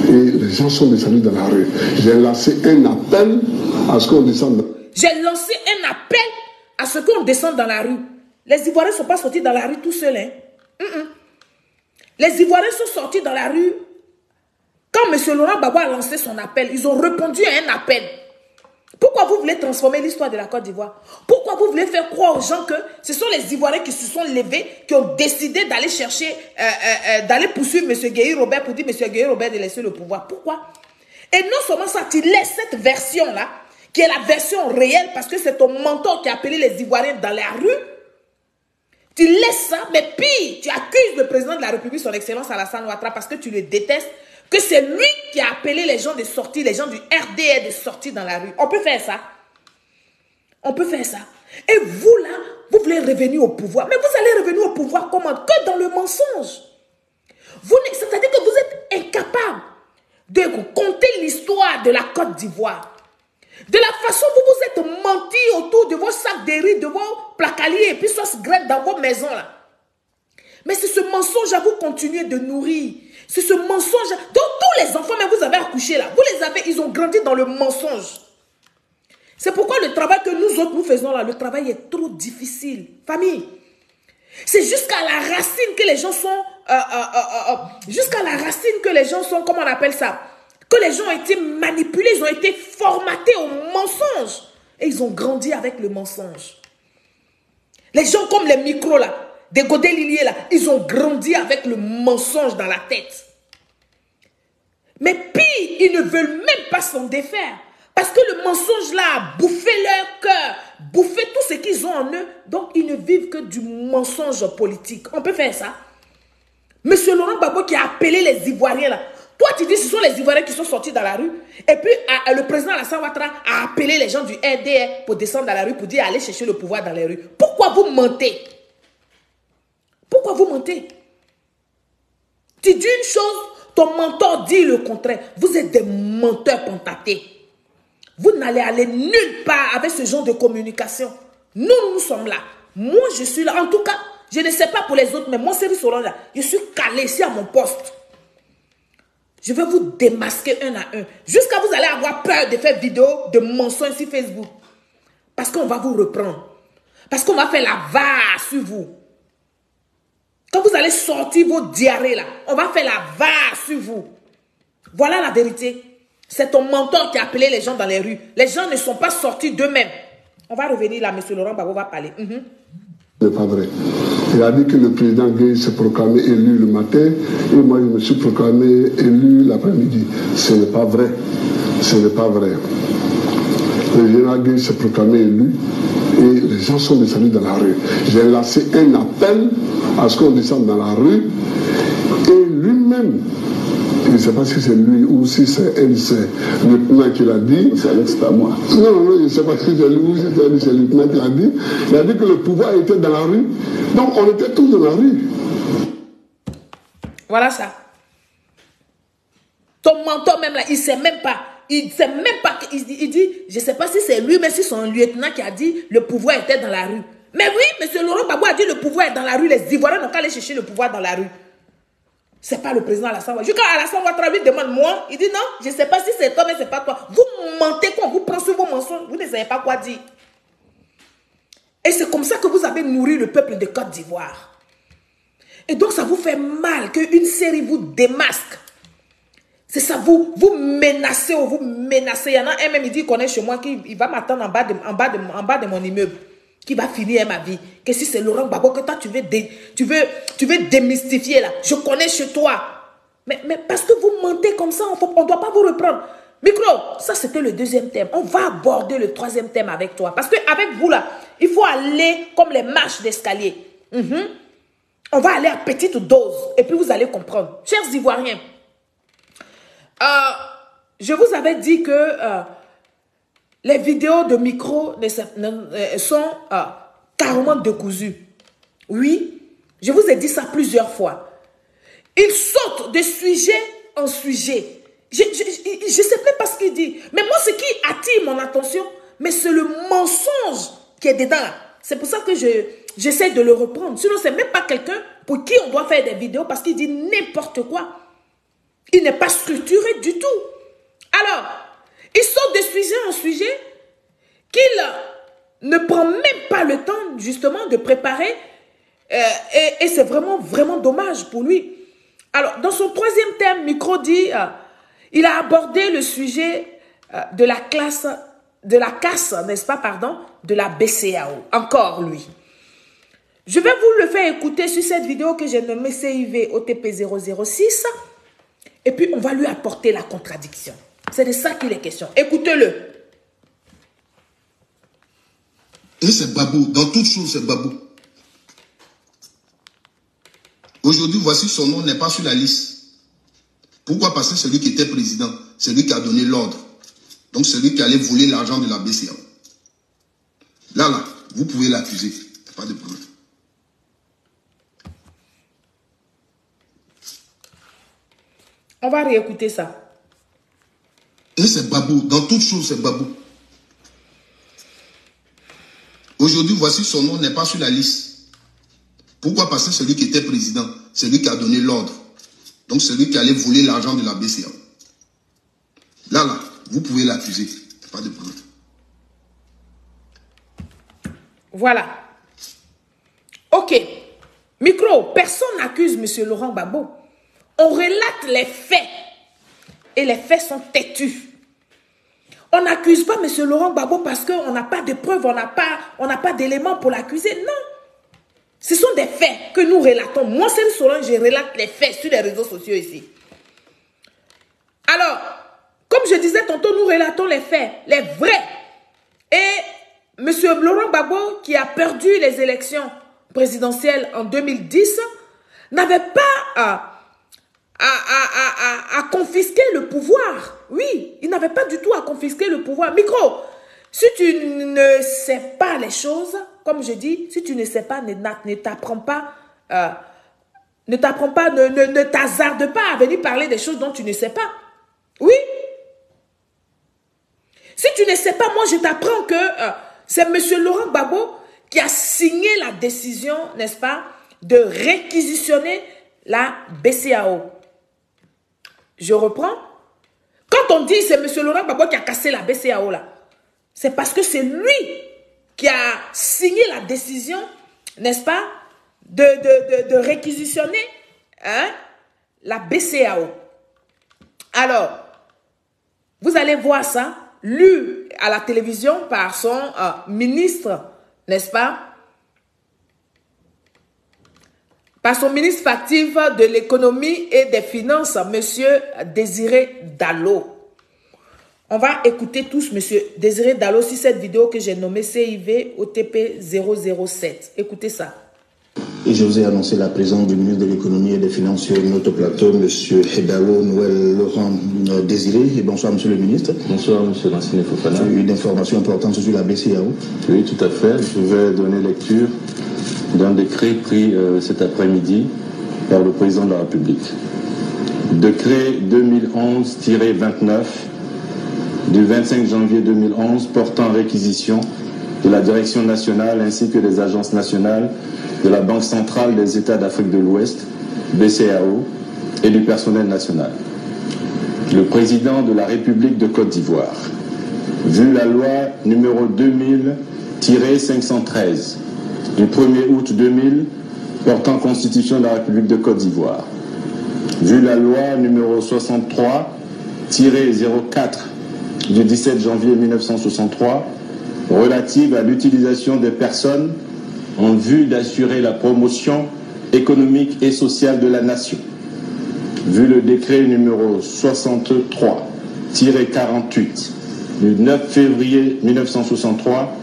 et les gens sont descendus dans la rue. J'ai lancé un appel à ce qu'on descende. J'ai lancé un appel à ce qu'on descende dans la rue. Les Ivoiriens ne sont pas sortis dans la rue tout seuls. Hein? Les Ivoiriens sont sortis dans la rue. Quand M. Laurent Gbagbo a lancé son appel, ils ont répondu à un appel. Pourquoi vous voulez transformer l'histoire de la Côte d'Ivoire? Pourquoi vous voulez faire croire aux gens que ce sont les Ivoiriens qui se sont levés, qui ont décidé d'aller chercher, d'aller poursuivre M. Gueye Robert pour dire M. Gueye Robert de laisser le pouvoir? Pourquoi? Et non seulement ça, tu laisses cette version-là, qui est la version réelle, parce que c'est ton mentor qui a appelé les Ivoiriens dans la rue. Tu laisses ça, mais pire, tu accuses le président de la République, son Excellence Alassane Ouattara, parce que tu le détestes, que c'est lui qui a appelé les gens de sortir, les gens du RDR de sortir dans la rue. On peut faire ça. On peut faire ça. Et vous là, vous voulez revenir au pouvoir. Mais vous allez revenir au pouvoir comment? Que dans le mensonge. C'est-à-dire que vous êtes incapable de compter l'histoire de la Côte d'Ivoire. De la façon dont vous êtes menti autour de vos sacs de riz, de vos placaliers et puis sauce graine dans vos maisons là. Mais c'est ce mensonge à vous continuer de nourrir. C'est ce mensonge dont tous les enfants, même vous avez accouché là, vous les avez, ils ont grandi dans le mensonge. C'est pourquoi le travail que nous autres nous faisons là, le travail est trop difficile. Famille, c'est jusqu'à la racine que les gens sont, jusqu'à la racine que les gens sont, comment on appelle ça? Que les gens ont été manipulés, ils ont été formatés au mensonge. Et ils ont grandi avec le mensonge. Les gens comme les micros là, des Godé Lilier là, ils ont grandi avec le mensonge dans la tête. Mais pire, ils ne veulent même pas s'en défaire. Parce que le mensonge là a bouffé leur cœur, bouffé tout ce qu'ils ont en eux. Donc ils ne vivent que du mensonge politique. On peut faire ça. Monsieur Laurent Gbagbo qui a appelé les Ivoiriens là, Toi, tu dis ce sont les Ivoiriens qui sont sortis dans la rue. Et puis, le président Alassane Ouattara a appelé les gens du RDR pour descendre dans la rue, pour dire allez chercher le pouvoir dans les rues. Pourquoi vous mentez? Pourquoi vous mentez? Tu dis une chose, ton mentor dit le contraire. Vous êtes des menteurs pentatés. Vous n'allez aller nulle part avec ce genre de communication. Nous sommes là. Moi, je suis là. En tout cas, je ne sais pas pour les autres, mais moi, Cyril Solange, je suis calé ici à mon poste. Je vais vous démasquer un à un. Jusqu'à vous allez avoir peur de faire vidéo de mensonges sur Facebook. Parce qu'on va vous reprendre. Parce qu'on va faire la VAR sur vous. Quand vous allez sortir vos diarrhées là, on va faire la VAR sur vous. Voilà la vérité. C'est ton mentor qui a appelé les gens dans les rues. Les gens ne sont pas sortis d'eux-mêmes. On va revenir là, M. Laurent Gbagbo va parler. Ce n'est pas vrai. Il a dit que le président Gueye s'est proclamé élu le matin et moi je me suis proclamé élu l'après-midi. Ce n'est pas vrai. Ce n'est pas vrai. Le général Gueye s'est proclamé élu et les gens sont descendus dans la rue. J'ai lancé un appel à ce qu'on descende dans la rue et lui-même, je ne sais pas si c'est lui ou si c'est elle, c'est le lieutenant qui l'a dit. C'est pas moi. Non, je ne sais pas si c'est lui ou si c'est elle, c'est le lieutenant qui l'a dit. Il a dit que le pouvoir était dans la rue. Donc on était tous dans la rue. Voilà ça. Ton mentor même là, il ne sait même pas. Il ne sait même pas. Il dit, je ne sais pas si c'est lui, mais si c'est son lieutenant qui a dit le pouvoir était dans la rue. Mais oui, M. Laurent Gbagbo a dit le pouvoir est dans la rue. Les Ivoiriens n'ont qu'à aller chercher le pouvoir dans la rue. Ce n'est pas le président Alassane Ouattara. Quand Alassane Ouattara lui demande moi, il dit non, je ne sais pas si c'est toi, mais ce n'est pas toi. Vous mentez quand on vous prend sur vos mensonges, vous ne savez pas quoi dire. Et c'est comme ça que vous avez nourri le peuple de Côte d'Ivoire. Et donc ça vous fait mal qu'une série vous démasque. C'est ça, vous menacez ou vous menacez. Il y en a un même, il dit qu'on est chez moi, qu'il va m'attendre en bas de mon immeuble, qui va finir ma vie. Que si c'est Laurent Gbagbo que toi tu veux démystifier là. Je connais chez toi. Mais parce que vous mentez comme ça, on ne doit pas vous reprendre. Micro, ça c'était le deuxième thème. On va aborder le troisième thème avec toi. Parce qu'avec vous là, il faut aller comme les marches d'escalier. On va aller à petite dose. Et puis vous allez comprendre. Chers Ivoiriens, je vous avais dit que les vidéos de micro sont carrément décousues. Oui, je vous ai dit ça plusieurs fois. Ils sautent de sujet en sujet. Je ne sais même pas ce qu'il dit. Mais moi, ce qui attire mon attention, mais c'est le mensonge qui est dedans. C'est pour ça que j'essaie de le reprendre. Sinon, ce n'est même pas quelqu'un pour qui on doit faire des vidéos parce qu'il dit n'importe quoi. Il n'est pas structuré du tout. Alors, il saute de sujet en sujet qu'il ne prend même pas le temps justement de préparer et c'est vraiment, vraiment dommage pour lui. Alors, dans son troisième thème, Micro dit, il a abordé le sujet de la casse, n'est-ce pas, pardon, de la BCEAO. Encore lui. Je vais vous le faire écouter sur cette vidéo que j'ai nommée CIV OTP 006. Et puis, on va lui apporter la contradiction. C'est de ça qu'il est question. Écoutez-le. Et c'est Babou. Dans toute chose, c'est Babou. Aujourd'hui, voici son nom n'est pas sur la liste. Pourquoi? Parce que c'est lui qui était président. C'est lui qui a donné l'ordre. Donc, c'est lui qui allait voler l'argent de la BCEAO. Là, vous pouvez l'accuser. Pas de problème. On va réécouter ça. Et c'est Babou. Dans toute chose, c'est Babou. Aujourd'hui, voici son nom n'est pas sur la liste. Pourquoi? Parce que c'est lui qui était président. C'est lui qui a donné l'ordre. Donc, c'est lui qui allait voler l'argent de la BCEAO. Là, vous pouvez l'accuser. Pas de problème. Voilà. Ok. Micro, personne n'accuse M. Laurent Gbagbo. On relate les faits. Et les faits sont têtus. On n'accuse pas M. Laurent Gbagbo parce qu'on n'a pas de preuves, on n'a pas d'éléments pour l'accuser. Non. Ce sont des faits que nous relatons. Moi, Cyril Solange, je relate les faits sur les réseaux sociaux ici. Alors, comme je disais tantôt, nous relatons les faits, les vrais. Et M. Laurent Gbagbo, qui a perdu les élections présidentielles en 2010, n'avait pas à confisquer le pouvoir. Oui, il n'avait pas du tout à confisquer le pouvoir. Micro, si tu ne sais pas les choses, comme je dis, si tu ne sais pas, ne t'apprends pas, ne t'hasarde pas à venir parler des choses dont tu ne sais pas. Oui. Si tu ne sais pas, moi je t'apprends que c'est M. Laurent Gbagbo qui a signé la décision, n'est-ce pas, de réquisitionner la BCEAO. Je reprends. Quand on dit c'est M. Laurent Gbagbo qui a cassé la BCEAO là, c'est parce que c'est lui qui a signé la décision, n'est-ce pas, de réquisitionner la BCEAO. Alors, vous allez voir ça, lu à la télévision par son ministre, n'est-ce pas, par son ministre factif de l'économie et des finances, M. Désiré Dallo. On va écouter tous M. Désiré Dallo sur cette vidéo que j'ai nommée CIV OTP 007. Écoutez ça. Et je vous ai annoncé la présence du ministre de l'économie et des finances sur notre plateau, M. Dallo Noël Laurent Désiré. Et bonsoir, M. le ministre. Bonsoir, M. Rancine Fofana. Une information importante sur la BCEAO. Oui, tout à fait. Je vais donner lecture d'un décret pris cet après-midi par le président de la République. Décret 2011-29 du 25 janvier 2011 portant réquisition de la Direction nationale ainsi que des agences nationales de la Banque centrale des États d'Afrique de l'Ouest, BCEAO, et du personnel national. Le président de la République de Côte d'Ivoire, vu la loi numéro 2000-513 du 1er août 2000 portant Constitution de la République de Côte d'Ivoire, vu la loi numéro 63-04 du 17 janvier 1963 relative à l'utilisation des personnes en vue d'assurer la promotion économique et sociale de la nation, vu le décret numéro 63-48 du 9 février 1963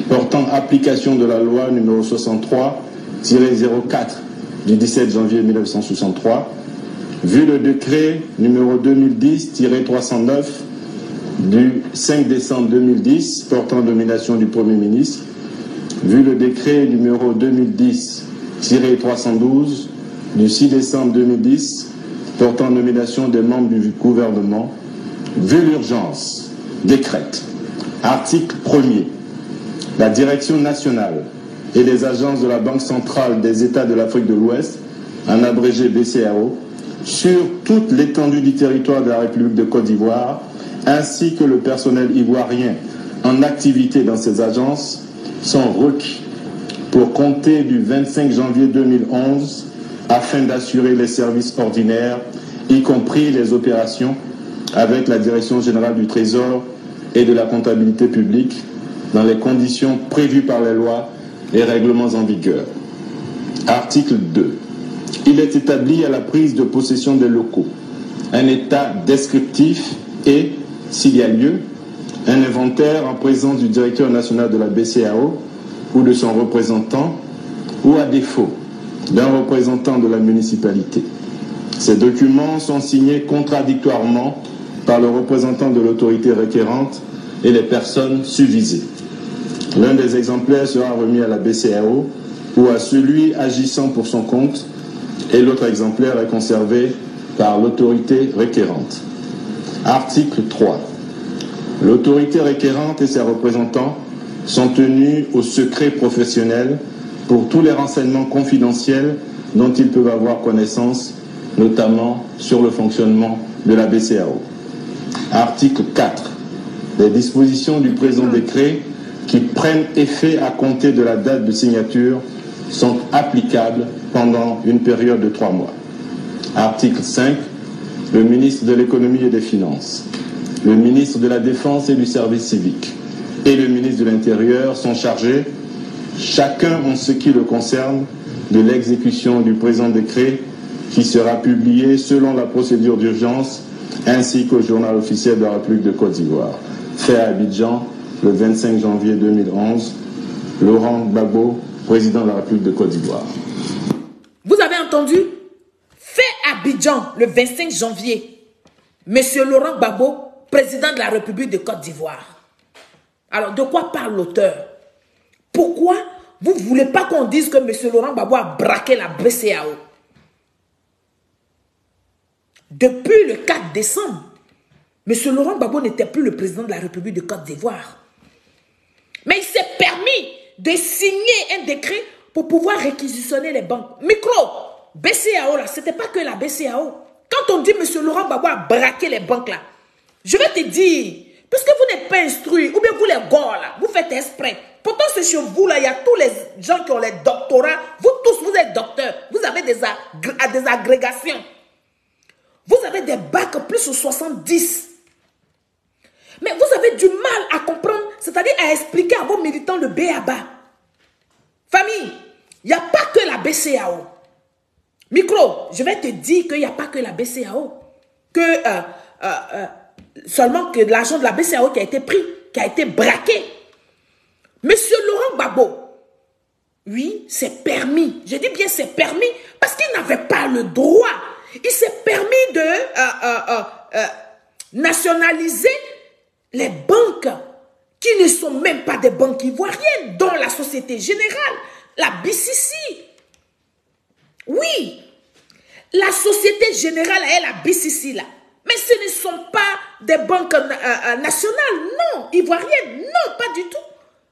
portant application de la loi numéro 63-04 du 17 janvier 1963, vu le décret numéro 2010-309 du 5 décembre 2010 portant nomination du Premier ministre, vu le décret numéro 2010-312 du 6 décembre 2010 portant nomination des membres du gouvernement, vu l'urgence, décrète. Article 1er. La Direction nationale et les agences de la Banque centrale des États de l'Afrique de l'Ouest, en abrégé BCEAO, sur toute l'étendue du territoire de la République de Côte d'Ivoire, ainsi que le personnel ivoirien en activité dans ces agences, sont requis pour compter du 25 janvier 2011 afin d'assurer les services ordinaires, y compris les opérations avec la Direction générale du Trésor et de la comptabilité publique dans les conditions prévues par les lois et règlements en vigueur. Article 2. Il est établi à la prise de possession des locaux un état descriptif et, s'il y a lieu, un inventaire en présence du directeur national de la BCEAO ou de son représentant, ou à défaut d'un représentant de la municipalité. Ces documents sont signés contradictoirement par le représentant de l'autorité requérante et les personnes subvisées. L'un des exemplaires sera remis à la BCEAO ou à celui agissant pour son compte, et l'autre exemplaire est conservé par l'autorité requérante. Article 3. L'autorité requérante et ses représentants sont tenus au secret professionnel pour tous les renseignements confidentiels dont ils peuvent avoir connaissance, notamment sur le fonctionnement de la BCEAO. Article 4. Les dispositions du présent décret qui prennent effet à compter de la date de signature sont applicables pendant une période de 3 mois. Article 5. Le ministre de l'économie et des finances, le ministre de la Défense et du service civique et le ministre de l'Intérieur sont chargés, chacun en ce qui le concerne, de l'exécution du présent décret qui sera publié selon la procédure d'urgence ainsi qu'au journal officiel de la République de Côte d'Ivoire. Fait à Abidjan le 25 janvier 2011. Laurent Gbagbo, président de la République de Côte d'Ivoire. Vous avez entendu? Fait à Abidjan Abidjan le 25 janvier. Monsieur Laurent Gbagbo, président de la République de Côte d'Ivoire. Alors, de quoi parle l'auteur? Pourquoi vous ne voulez pas qu'on dise que monsieur Laurent Gbagbo a braqué la BCEAO? Depuis le 4 décembre, monsieur Laurent Gbagbo n'était plus le président de la République de Côte d'Ivoire. Mais il s'est permis de signer un décret pour pouvoir réquisitionner les banques. Micro, BCEAO là, ce n'était pas que la BCEAO. Quand on dit monsieur Laurent Gbagbo a braqué les banques là, je vais te dire, puisque vous n'êtes pas instruit, ou bien vous les gars là, vous faites exprès. Pourtant c'est chez vous là, il y a tous les gens qui ont les doctorats. Vous tous, vous êtes docteurs. Vous avez des agrégations. Vous avez des bacs plus de 70. Mais vous avez du mal à comprendre, c'est-à-dire à expliquer à vos militants le B.A.B.A. Famille, il n'y a pas que la BCEAO. Micro, je vais te dire qu'il n'y a pas que la BCEAO. Que seulement que l'argent de la BCEAO qui a été pris, qui a été braqué. Monsieur Laurent Gbagbo, oui, c'est permis. Je dis bien c'est permis parce qu'il n'avait pas le droit. Il s'est permis de nationaliser les banques qui ne sont même pas des banques ivoiriennes, dont la Société Générale, la BCC. Oui, la Société Générale et la BCC là. Mais ce ne sont pas des banques nationales, non, ivoiriennes, non, pas du tout.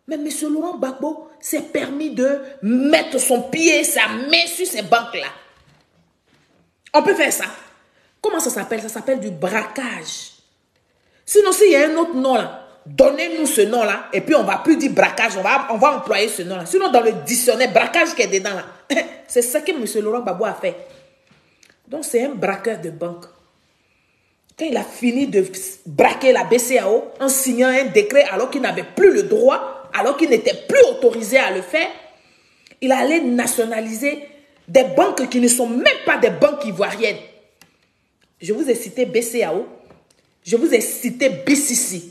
Mais M. Laurent Gbagbo s'est permis de mettre son pied, sa main sur ces banques-là. On peut faire ça. Comment ça s'appelle? Ça s'appelle du braquage. Sinon, s'il y a un autre nom là, donnez-nous ce nom-là, et puis on ne va plus dire braquage, on va employer ce nom-là. Sinon, dans le dictionnaire, braquage qui est dedans là, c'est ça que M. Laurent Gbagbo a fait. Donc, c'est un braqueur de banque. Quand il a fini de braquer la BCEAO en signant un décret alors qu'il n'avait plus le droit, alors qu'il n'était plus autorisé à le faire, il allait nationaliser des banques qui ne sont même pas des banques ivoiriennes. Je vous ai cité BCEAO, je vous ai cité BCC.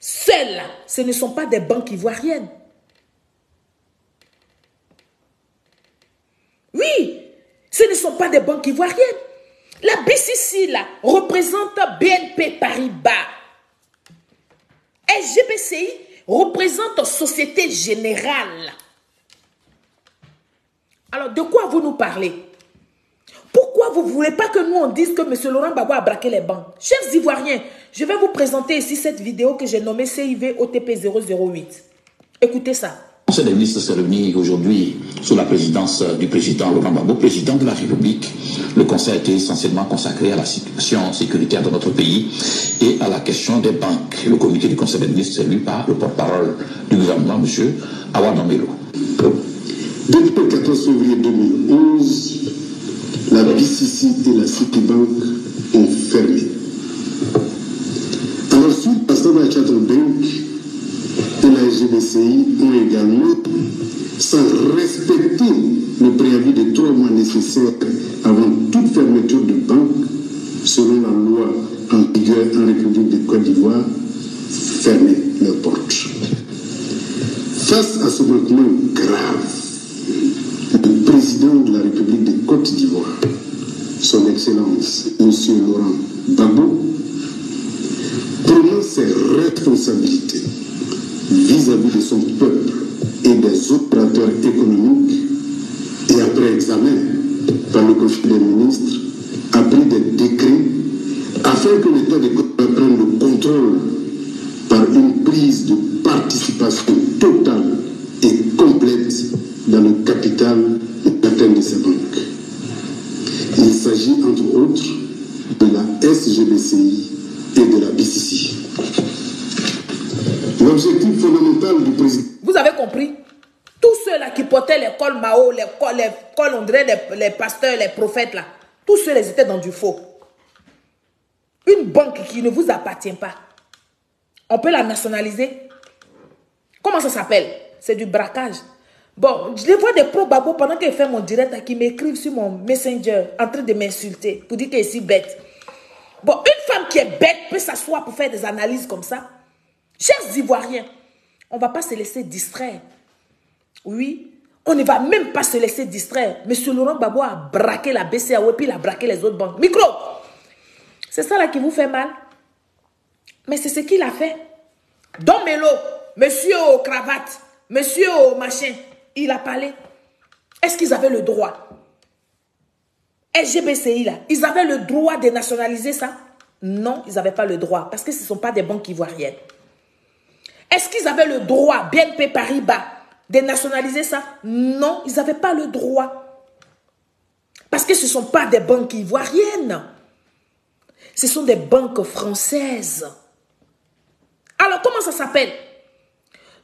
Celles-là, ce ne sont pas des banques ivoiriennes. Oui, ce ne sont pas des banques ivoiriennes. La BCC, là, représente BNP Paribas. SGBCI représente Société Générale. Alors, de quoi vous nous parlez? Pourquoi vous ne voulez pas que nous, on dise que M. Laurent Gbagbo a braqué les banques? Chers Ivoiriens, je vais vous présenter ici cette vidéo que j'ai nommée CIV OTP 008. Écoutez ça. Le Conseil des ministres s'est réuni aujourd'hui sous la présidence du président Laurent Gbagbo, président de la République. Le Conseil a été essentiellement consacré à la situation sécuritaire de notre pays et à la question des banques. Le comité du Conseil des ministres est élu par le porte-parole du gouvernement, M. Awa Domelo. Depuis le 14 février 2011, la BCC et la Citibank ont fermé. Alors, suite à Standard Chartered Bank et la SGBCI ont également, sans respecter le préavis de 3 mois nécessaires avant toute fermeture de banque, selon la loi en vigueur en République de Côte d'Ivoire, fermé leurs portes. Face à ce manquement grave, le président de la République de Côte d'Ivoire, son Excellence, M. Laurent Gbagbo, prenant ses responsabilités vis-à-vis de son peuple et des opérateurs économiques, et après examen par le Conseil des ministres, a pris des décrets afin que l'État de Côte d'Ivoire prenne le contrôle par une prise de participation totale et complète dans le capital et l'atteinte de ces banques. Il s'agit entre autres de la SGBCI et de la BCC. L'objectif fondamental du président... Vous avez compris? Tous ceux-là qui portaient les cols Mao, les cols, on dirait les pasteurs, les prophètes là, tous ceux-là étaient dans du faux. Une banque qui ne vous appartient pas, on peut la nationaliser? Comment ça s'appelle? C'est du braquage. Bon, je les vois des pro-Gbagbo pendant qu'ils font mon direct qui m'écrivent sur mon messenger en train de m'insulter pour dire qu'elle est si bête. Bon, une femme qui est bête peut s'asseoir pour faire des analyses comme ça. Chers Ivoiriens, on ne va pas se laisser distraire. Oui, On ne va même pas se laisser distraire. Monsieur Laurent Gbagbo a braqué la BCEAO et puis il a braqué les autres banques. Micro! C'est ça là qui vous fait mal. Mais c'est ce qu'il a fait. Don Melo, monsieur aux cravates, monsieur au machin, il a parlé. Est-ce qu'ils avaient le droit? SGBCI là, ils avaient le droit de nationaliser ça? Non, ils n'avaient pas le droit parce que ce ne sont pas des banques ivoiriennes. Est-ce qu'ils avaient le droit, BNP Paribas, de nationaliser ça? Non, ils n'avaient pas le droit. Parce que ce ne sont pas des banques ivoiriennes. Ce sont des banques françaises. Alors, comment ça s'appelle?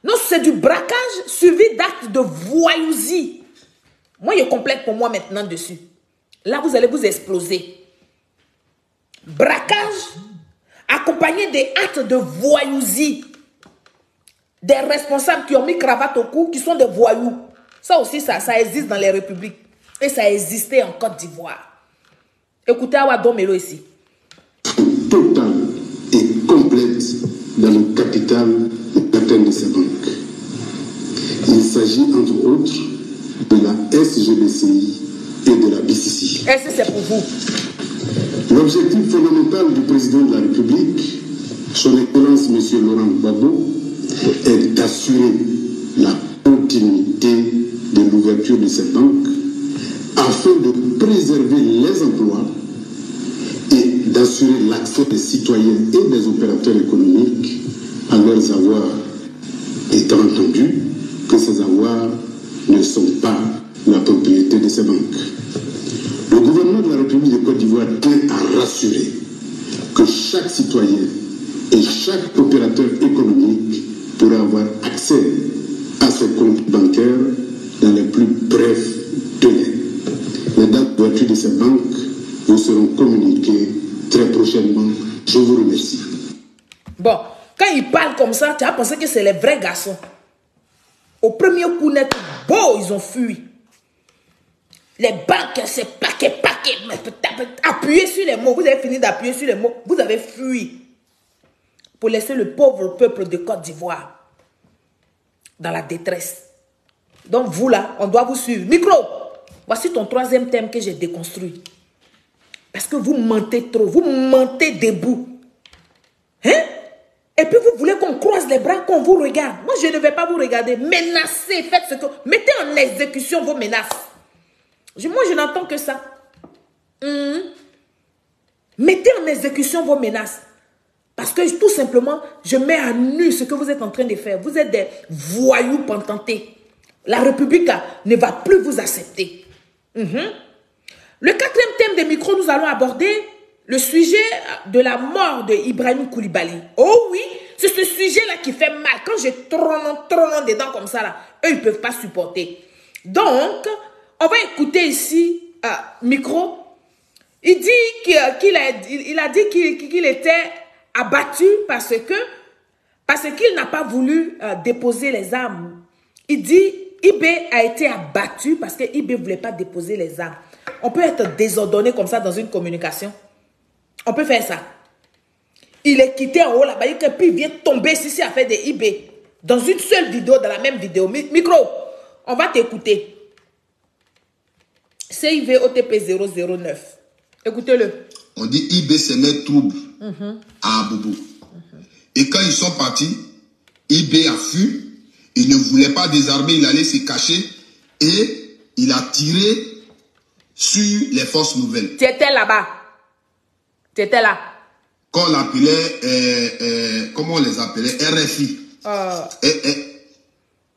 Non, c'est du braquage suivi d'actes de voyousie. Moi, je complète pour moi maintenant dessus. Là, vous allez vous exploser. Braquage accompagné des actes de voyousie. Des responsables qui ont mis cravate au cou, qui sont des voyous. Ça aussi, ça existe dans les républiques. Et ça existait en Côte d'Ivoire. Écoutez Awa Don Melo ici. Totale et complète dans le capital de ces banques. Il s'agit entre autres de la SGBCI et de la BCC. Et c'est pour vous. L'objectif fondamental du président de la République, son Excellence M. Laurent Gbagbo, est d'assurer la continuité de l'ouverture de ces banques afin de préserver les emplois et d'assurer l'accès des citoyens et des opérateurs économiques à leurs avoirs, étant entendu que ces avoirs ne sont pas la propriété de ces banques. Le gouvernement de la République de Côte d'Ivoire tient à rassurer que chaque citoyen et chaque opérateur économique pourra avoir accès à ses comptes bancaires dans les plus brefs délais. Les dates d'ouverture de ces banques vous seront communiquées très prochainement. Je vous remercie. Bon, quand ils parlent comme ça, tu as pensé que c'est les vrais garçons. Au premier coup net, beau, ils ont fui. Les banques, c'est paquet. Appuyez sur les mots. Vous avez fini d'appuyer sur les mots. Vous avez fui. Pour laisser le pauvre peuple de Côte d'Ivoire dans la détresse. Donc vous là, on doit vous suivre. Micro, voici ton troisième thème que j'ai déconstruit. Parce que vous mentez trop. Vous mentez debout. Hein? Et puis vous voulez qu'on croise les bras, qu'on vous regarde. Moi, je ne vais pas vous regarder. Menacez, faites ce que... Mettez en exécution vos menaces. Moi, je n'entends que ça. Mettez en exécution vos menaces. Parce que tout simplement, je mets à nu ce que vous êtes en train de faire. Vous êtes des voyous pantentés. La République ne va plus vous accepter. Le quatrième thème des micros, nous allons aborder le sujet de la mort de Ibrahim Koulibaly. Oh oui, c'est ce sujet-là qui fait mal. Quand je tronne dedans comme ça, là, eux, ils ne peuvent pas supporter. Donc, on va écouter ici, micro. Il dit qu'il a dit qu'il était abattu parce qu'il n'a pas voulu déposer les armes. Il dit IB a été abattu parce que IB ne voulait pas déposer les armes. On peut être désordonné comme ça dans une communication. On peut faire ça. Il est quitté en haut là-bas, et puis il vient tomber ici à faire des IB. Dans une seule vidéo, dans la même vidéo. Micro, on va t'écouter. CIV OTP 009. Écoutez-le. On dit IB se met trouble à Abobo. Et quand ils sont partis, IB a fui. Il ne voulait pas désarmer, il allait se cacher. Et il a tiré sur les forces nouvelles. Tu étais là-bas. Tu étais là. Quand on appelait, comment on les appelait? RFI.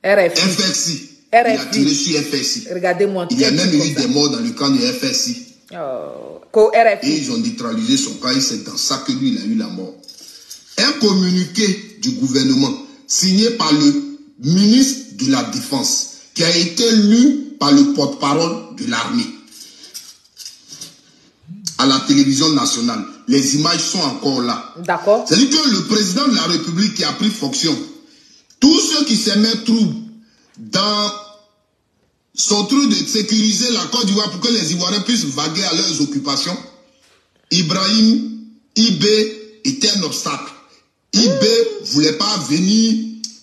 RFI. FSI. RFI. Il a tiré sur FSI. Regardez-moi. Il y a même eu des morts dans le camp de FSI. RFI. Et ils ont neutralisé son camp et c'est dans ça que lui, il a eu la mort. Un communiqué du gouvernement signé par le ministre de la Défense qui a été lu par le porte-parole de l'armée à la télévision nationale. Les images sont encore là. D'accord. C'est-à-dire que le président de la République qui a pris fonction, tous ceux qui se mettent trouble dans son truc de sécuriser la Côte d'Ivoire pour que les Ivoiriens puissent vaguer à leurs occupations, Ibrahim, IB était un obstacle. IB ne voulait pas venir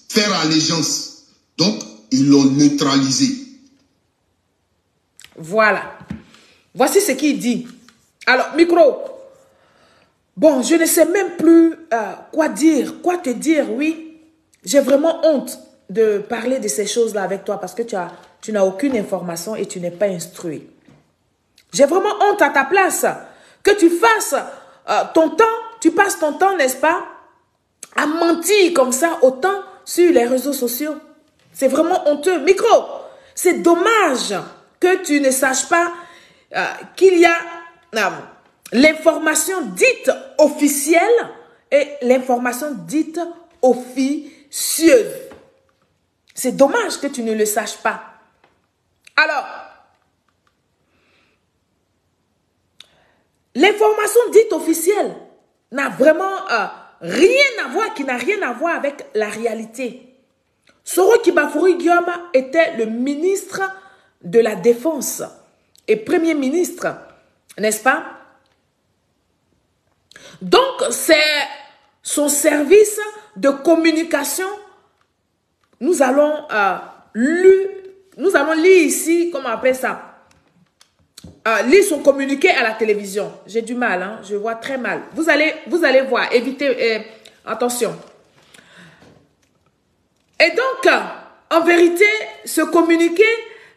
faire allégeance. Donc, ils l'ont neutralisé. Voilà. Voici ce qu'il dit. Alors, micro. Bon, je ne sais même plus quoi dire, quoi te dire, oui. J'ai vraiment honte de parler de ces choses-là avec toi parce que tu n'as aucune information et tu n'es pas instruit. J'ai vraiment honte à ta place que tu fasses ton temps, tu passes ton temps, n'est-ce pas, à mentir comme ça autant sur les réseaux sociaux. C'est vraiment honteux. Micro, c'est dommage que tu ne saches pas qu'il y a l'information dite officielle et l'information dite officieuse. C'est dommage que tu ne le saches pas. Alors, l'information dite officielle n'a vraiment rien à voir, qui n'a rien à voir avec la réalité. Soro Kibafori Guillaume était le ministre de la Défense et Premier ministre, n'est-ce pas? Donc, c'est son service de communication. Nous allons lire ici, comment on appelle ça? Lire son communiqué à la télévision. J'ai du mal, hein? Je vois très mal. Vous allez voir, évitez, attention. Et donc, en vérité, ce communiqué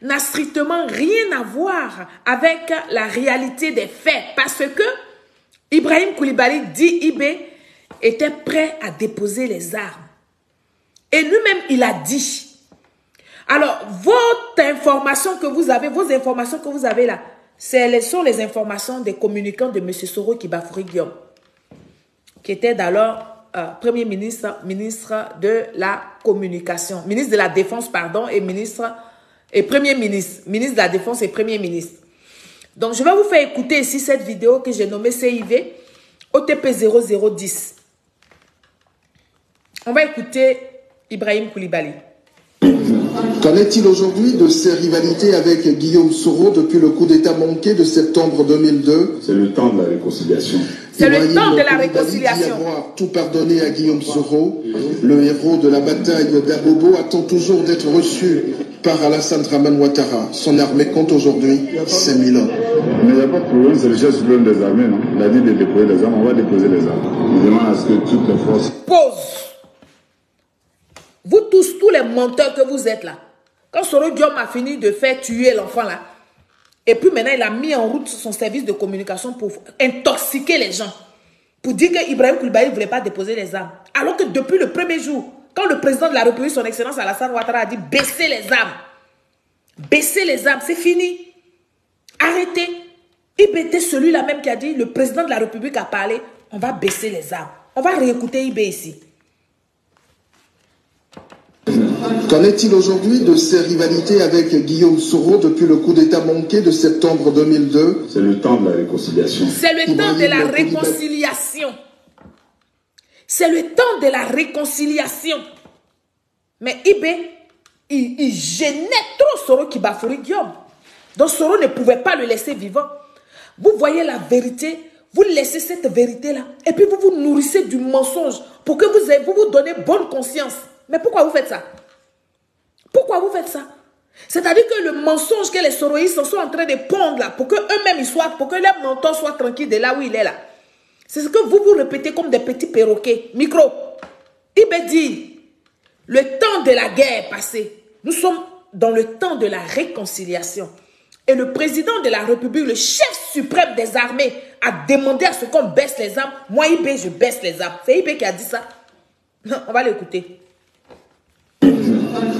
n'a strictement rien à voir avec la réalité des faits. Parce que Ibrahim Koulibaly dit Ibé était prêt à déposer les armes. Et lui-même, il a dit. Alors, votre information que vous avez, vos informations que vous avez là, ce sont les informations des communicants de M. Soro Kibafori Guillaume, qui était d'alors Premier ministre, ministre de la communication, ministre de la Défense, pardon, et ministre et Premier ministre, ministre de la Défense et Premier ministre. Donc, je vais vous faire écouter ici cette vidéo que j'ai nommée CIV OTP 0010. On va écouter Ibrahim Koulibaly. Qu'en est-il aujourd'hui de ces rivalités avec Guillaume Soro depuis le coup d'État manqué de septembre 2002? C'est le temps de la réconciliation. C'est le temps de la réconciliation. Dit avoir tout pardonné à Guillaume Soro. Le héros de la bataille d'Abobo attend toujours d'être reçu par Alassane Dramane Ouattara. Son armée compte aujourd'hui 5000 hommes. Mais il n'y a pas de problème, c'est le chef suprême des armées, non? Il a dit de déposer les armes, on va déposer les armes. Il demande à ce que toutes les forces... Pause. Vous tous les menteurs que vous êtes là, quand Soro Guillaume a fini de faire tuer l'enfant là, et puis maintenant il a mis en route son service de communication pour intoxiquer les gens, pour dire que Ibrahim Koulibaly ne voulait pas déposer les armes. Alors que depuis le premier jour, quand le président de la République, son excellence Alassane Ouattara, a dit baissez les armes, c'est fini, arrêtez. Ibé était celui-là même qui a dit, le président de la République a parlé, on va baisser les armes. On va réécouter Ibé ici. Qu'en est-il aujourd'hui de ces rivalités avec Guillaume Soro depuis le coup d'État manqué de septembre 2002? C'est le temps de la réconciliation. C'est le temps de la réconciliation. C'est le temps de la réconciliation. Mais Ibé, il gênait trop Soro Kibafori Guillaume. Donc Soro ne pouvait pas le laisser vivant. Vous voyez la vérité, vous laissez cette vérité-là. Et puis vous vous nourrissez du mensonge pour que vous vous donnez bonne conscience. Mais pourquoi vous faites ça? Pourquoi vous faites ça? C'est-à-dire que le mensonge que les soroïstes sont en train de pondre là, pour que eux-mêmes soient, pour que leur menton soit tranquille de là où il est là. C'est ce que vous vous répétez comme des petits perroquets. Micro. Ibé dit, le temps de la guerre est passé. Nous sommes dans le temps de la réconciliation. Et le président de la République, le chef suprême des armées, a demandé à ce qu'on baisse les armes. Moi, Ibé, je baisse les armes. C'est Ibé qui a dit ça. On va l'écouter.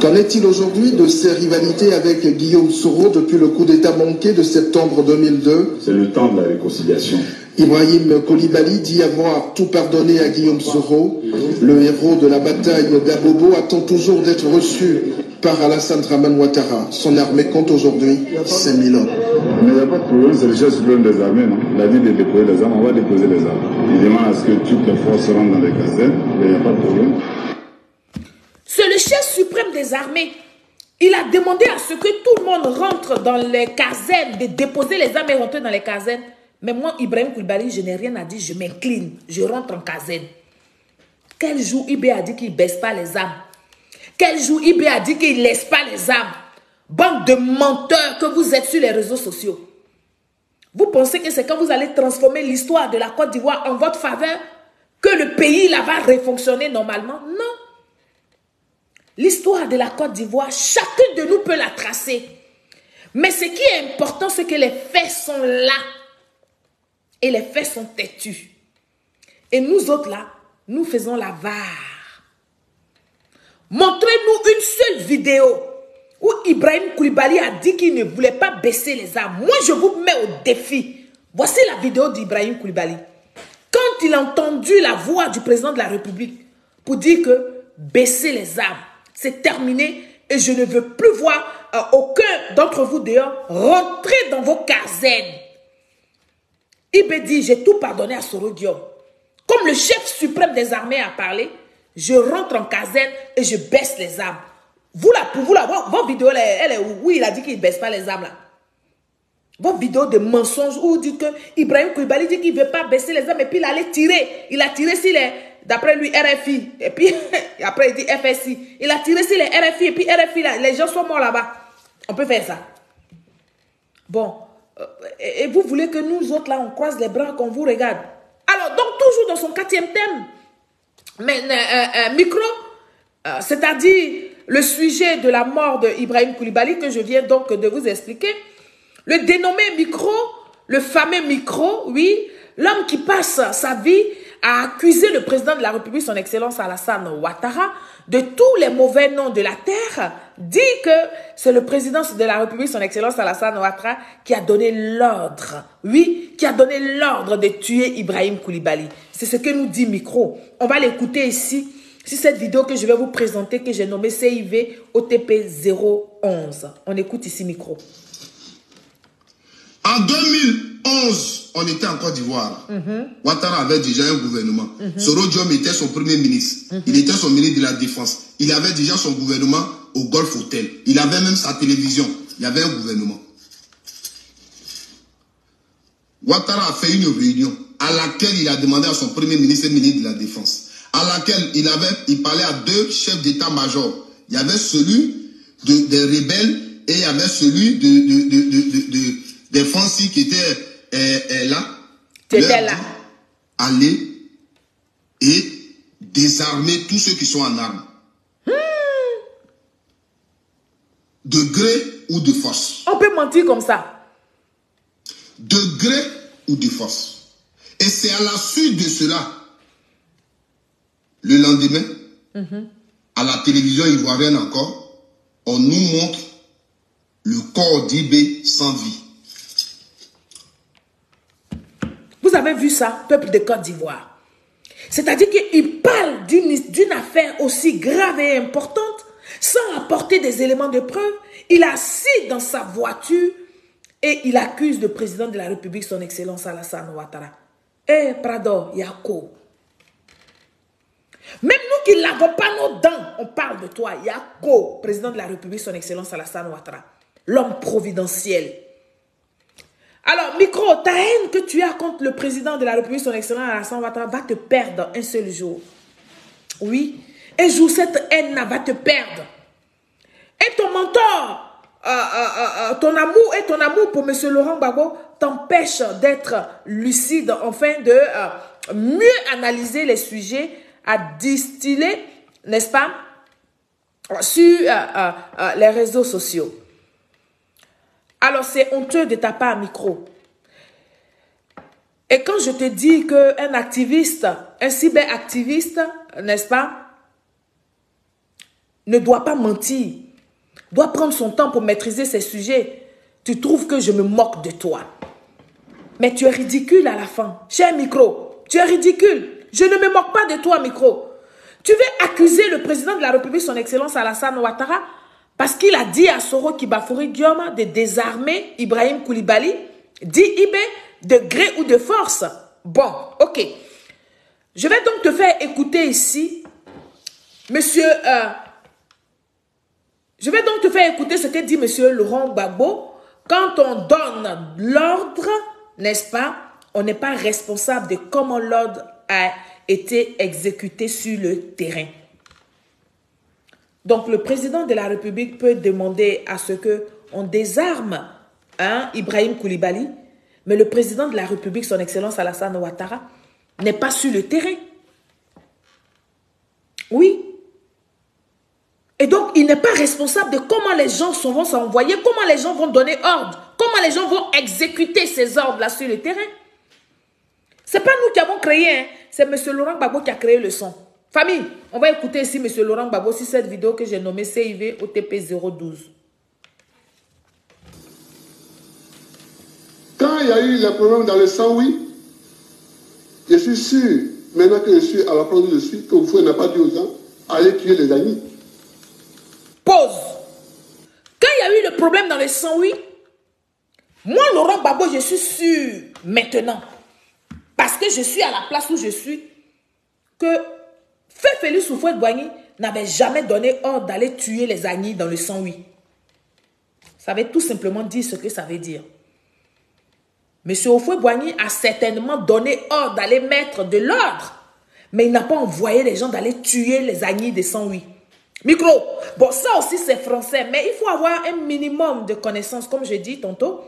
Qu'en est-il aujourd'hui de ces rivalités avec Guillaume Soro depuis le coup d'État manqué de septembre 2002? C'est le temps de la réconciliation. Ibrahim Koulibaly dit avoir tout pardonné à Guillaume Soro. Le héros de la bataille d'Abobo attend toujours d'être reçu par Alassane Dramane Ouattara. Son armée compte aujourd'hui 5000 hommes. Mais il n'y a pas de problème, c'est le chef suprême des armées, non? Il a dit de déposer les armes, on va déposer les armes. Il demande à ce que toutes les forces rentrent dans les casernes, mais il n'y a pas de problème. C'est le chef suprême des armées. Il a demandé à ce que tout le monde rentre dans les casernes, de déposer les armes et rentrer dans les casernes. Mais moi, Ibrahim Koulibaly, je n'ai rien à dire, je m'incline, je rentre en caserne. Quel jour Ibé a dit qu'il ne baisse pas les armes? Quel jour Ibé a dit qu'il ne laisse pas les armes? Bande de menteurs que vous êtes sur les réseaux sociaux. Vous pensez que c'est quand vous allez transformer l'histoire de la Côte d'Ivoire en votre faveur que le pays là va refonctionner normalement? Non. L'histoire de la Côte d'Ivoire, chacun de nous peut la tracer. Mais ce qui est important, c'est que les faits sont là. Et les faits sont têtus. Et nous autres là, nous faisons la VAR. Montrez-nous une seule vidéo où Ibrahim Koulibaly a dit qu'il ne voulait pas baisser les armes. Moi, je vous mets au défi. Voici la vidéo d'Ibrahim Koulibaly. Quand il a entendu la voix du président de la République pour dire que baisser les armes, c'est terminé et je ne veux plus voir aucun d'entre vous dehors rentrer dans vos casernes. Ibé dit, j'ai tout pardonné à Soro Diom. Comme le chef suprême des armées a parlé, je rentre en caserne et je baisse les armes. Vous là, pour vous là, vos vidéos, elle est où? Oui, il a dit qu'il ne baisse pas les armes là. Vos vidéos de mensonges où vous dites que Ibrahim Koulibaly dit qu'il ne veut pas baisser les armes et puis il allait tirer. Il a tiré sur les, d'après lui, RFI. Et puis, après il dit FSI. Il a tiré sur les RFI et puis RFI, là, les gens sont morts là-bas. On peut faire ça. Bon. Et vous voulez que nous autres là, on croise les bras, qu'on vous regarde. Alors, donc, toujours dans son 4e thème, mais micro, c'est-à-dire le sujet de la mort d'Ibrahim Koulibaly que je viens donc de vous expliquer. Le dénommé micro, le fameux micro, oui, l'homme qui passe sa vie à accuser le président de la République, son Excellence Alassane Ouattara, de tous les mauvais noms de la terre, dit que c'est le président de la République, son Excellence Alassane Ouattara, qui a donné l'ordre, oui, qui a donné l'ordre de tuer Ibrahim Koulibaly. C'est ce que nous dit Micro. On va l'écouter ici, sur cette vidéo que je vais vous présenter, que j'ai nommée CIV OTP 011. On écoute ici Micro. En 2011, on était en Côte d'Ivoire. Ouattara avait déjà un gouvernement. Soro Diom était son premier ministre. Il était son ministre de la Défense. Il avait déjà son gouvernement au Golf Hotel. Il avait même sa télévision. Il y avait un gouvernement. Ouattara a fait une réunion à laquelle il a demandé à son premier ministre et ministre de la Défense, à laquelle il parlait à 2 chefs d'état-major. Il y avait celui des rebelles et il y avait celui des Fancy qui était là. Tu étais là. Aller et désarmer tous ceux qui sont en armes. De gré ou de force. On peut mentir comme ça. De gré ou de force. Et c'est à la suite de cela, le lendemain, à la télévision ivoirienne encore, on nous montre le corps d'Ibé sans vie. Vous avez vu ça, peuple de Côte d'Ivoire? C'est-à-dire qu'il parle d'une affaire aussi grave et importante sans apporter des éléments de preuve. Il est assis dans sa voiture et il accuse le président de la République, son Excellence Alassane Ouattara. Eh, Prado, Yako. Même nous qui n'avons pas nos dents, on parle de toi, Yako, président de la République, son Excellence Alassane Ouattara. L'homme providentiel. Alors, Micro, ta haine que tu as contre le président de la République, son Excellence Alassane Ouattara, va te perdre un seul jour. Oui, un jour, cette haine va te perdre. Et ton mentor, ton amour pour M. Laurent Gbagbo t'empêche d'être lucide, afin de mieux analyser les sujets à distiller, n'est-ce pas, sur les réseaux sociaux. Alors, c'est honteux de ta part, Micro. Et quand je te dis qu'un activiste, un cyberactiviste, n'est-ce pas, ne doit pas mentir, doit prendre son temps pour maîtriser ses sujets, tu trouves que je me moque de toi. Mais tu es ridicule à la fin. Cher Micro, tu es ridicule. Je ne me moque pas de toi, Micro. Tu veux accuser le président de la République, son Excellence Alassane Ouattara, parce qu'il a dit à Soro Kibafouri Dioma de désarmer Ibrahim Koulibaly, dit Ibé, de gré ou de force. Bon, ok. Je vais donc te faire écouter ici, monsieur... je vais donc te faire écouter ce que dit monsieur Laurent Gbagbo. Quand on donne l'ordre, n'est-ce pas, on n'est pas responsable de comment l'ordre a été exécuté sur le terrain. Donc, le président de la République peut demander à ce qu'on désarme Ibrahim Koulibaly, mais le président de la République, son Excellence Alassane Ouattara, n'est pas sur le terrain. Oui. Et donc, il n'est pas responsable de comment les gens vont s'envoyer, comment les gens vont donner ordre, comment les gens vont exécuter ces ordres-là sur le terrain. Ce n'est pas nous qui avons créé, hein. C'est M. Laurent Gbagbo qui a créé le son. Famille, on va écouter ici M. Laurent Gbagbo sur cette vidéo que j'ai nommée CIV OTP 012. Quand il y a eu les problèmes dans le sang-oui, je suis sûr, maintenant que je suis à la place où je suis, que vous n'a pas dit aux gens, allez tuer les amis. Pause. Quand il y a eu le problème dans le sang-oui, moi, Laurent Gbagbo, je suis sûr maintenant, parce que je suis à la place où je suis, que Feu Félix Houphouët-Boigny n'avait jamais donné ordre d'aller tuer les Agnis dans le sang-oui. Ça veut tout simplement dire ce que ça veut dire. Monsieur Houphouët-Boigny a certainement donné ordre d'aller mettre de l'ordre, mais il n'a pas envoyé les gens d'aller tuer les Agnis de sang-oui. Micro, bon, ça aussi c'est français, mais il faut avoir un minimum de connaissances, comme je dis tantôt,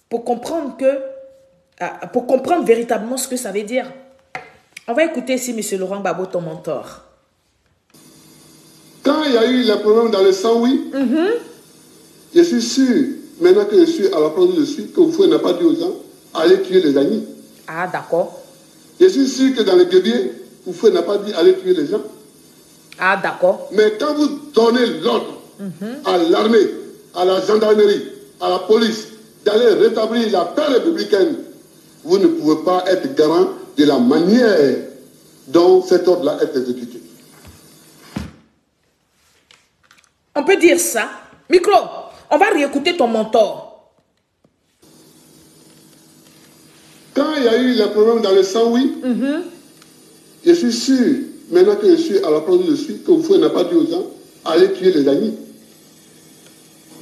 pour comprendre véritablement ce que ça veut dire. On va écouter ici M. Laurent Gbagbo, ton mentor. Quand il y a eu les problèmes dans le sang-oui, je suis sûr, maintenant que je suis à la place où je suis, que vous n'a pas dit aux gens, allez tuer les amis. Ah, d'accord. Je suis sûr que dans le guébier, vous n'a pas dit allez tuer les gens. Ah, d'accord. Mais quand vous donnez l'ordre à l'armée, à la gendarmerie, à la police, d'aller rétablir la paix républicaine, vous ne pouvez pas être garant de la manière dont cet ordre-là est exécuté. On peut dire ça. Micro, on va réécouter ton mentor. Quand il y a eu les problèmes dans le sang-oui, je suis sûr, maintenant que je suis à la place où je suis, que vous n'a pas dit aux gens, allez tuer les amis.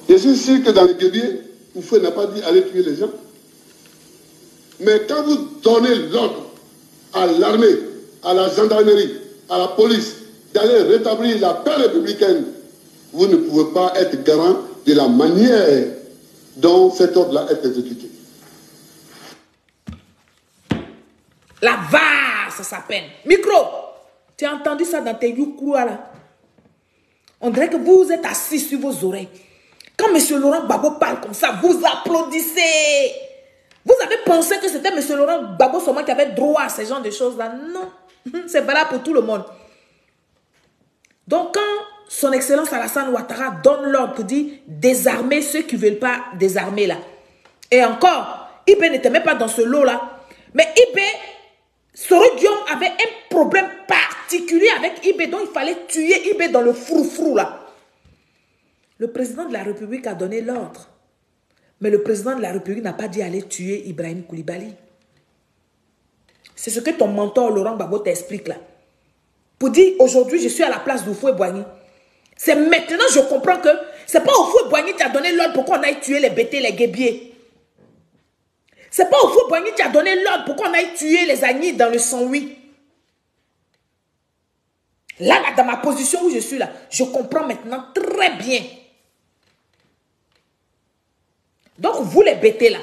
Je suis sûr que dans le guébier, vous n'a pas dit allez tuer les gens. Mais quand vous donnez l'ordre à l'armée, à la gendarmerie, à la police, d'aller rétablir la paix républicaine, vous ne pouvez pas être garant de la manière dont cet ordre-là est exécuté. La VAR, ça s'appelle. Micro, tu as entendu ça dans tes youkouas là? On dirait que vous êtes assis sur vos oreilles. Quand M. Laurent Gbagbo parle comme ça, vous applaudissez. Vous avez pensé que c'était M. Laurent Gbagbo seulement qui avait droit à ce genre de choses-là? Non. C'est valable pour tout le monde. Donc, quand son Excellence Alassane Ouattara donne l'ordre pour dire désarmer ceux qui ne veulent pas désarmer là. Et encore, Ibé n'était même pas dans ce lot-là. Mais Ibé, Soro Guillaume avait un problème particulier avec Ibé, donc il fallait tuer Ibé dans le froufrou là. Le président de la République a donné l'ordre. Mais le président de la République n'a pas dit aller tuer Ibrahim Koulibaly. C'est ce que ton mentor Laurent Gbagbo t'explique là. Pour dire, aujourd'hui, je suis à la place d'Houphouët-Boigny. C'est maintenant que je comprends que c'est pas Houphouët-Boigny qui a donné l'ordre pour qu'on aille tuer les bêtés, les guébiers. C'est pas Houphouët-Boigny qui a donné l'ordre pour qu'on aille tuer les Agnis dans le sang-oui. Là, dans ma position où je suis là, je comprends maintenant très bien. Donc, vous les bêtés là,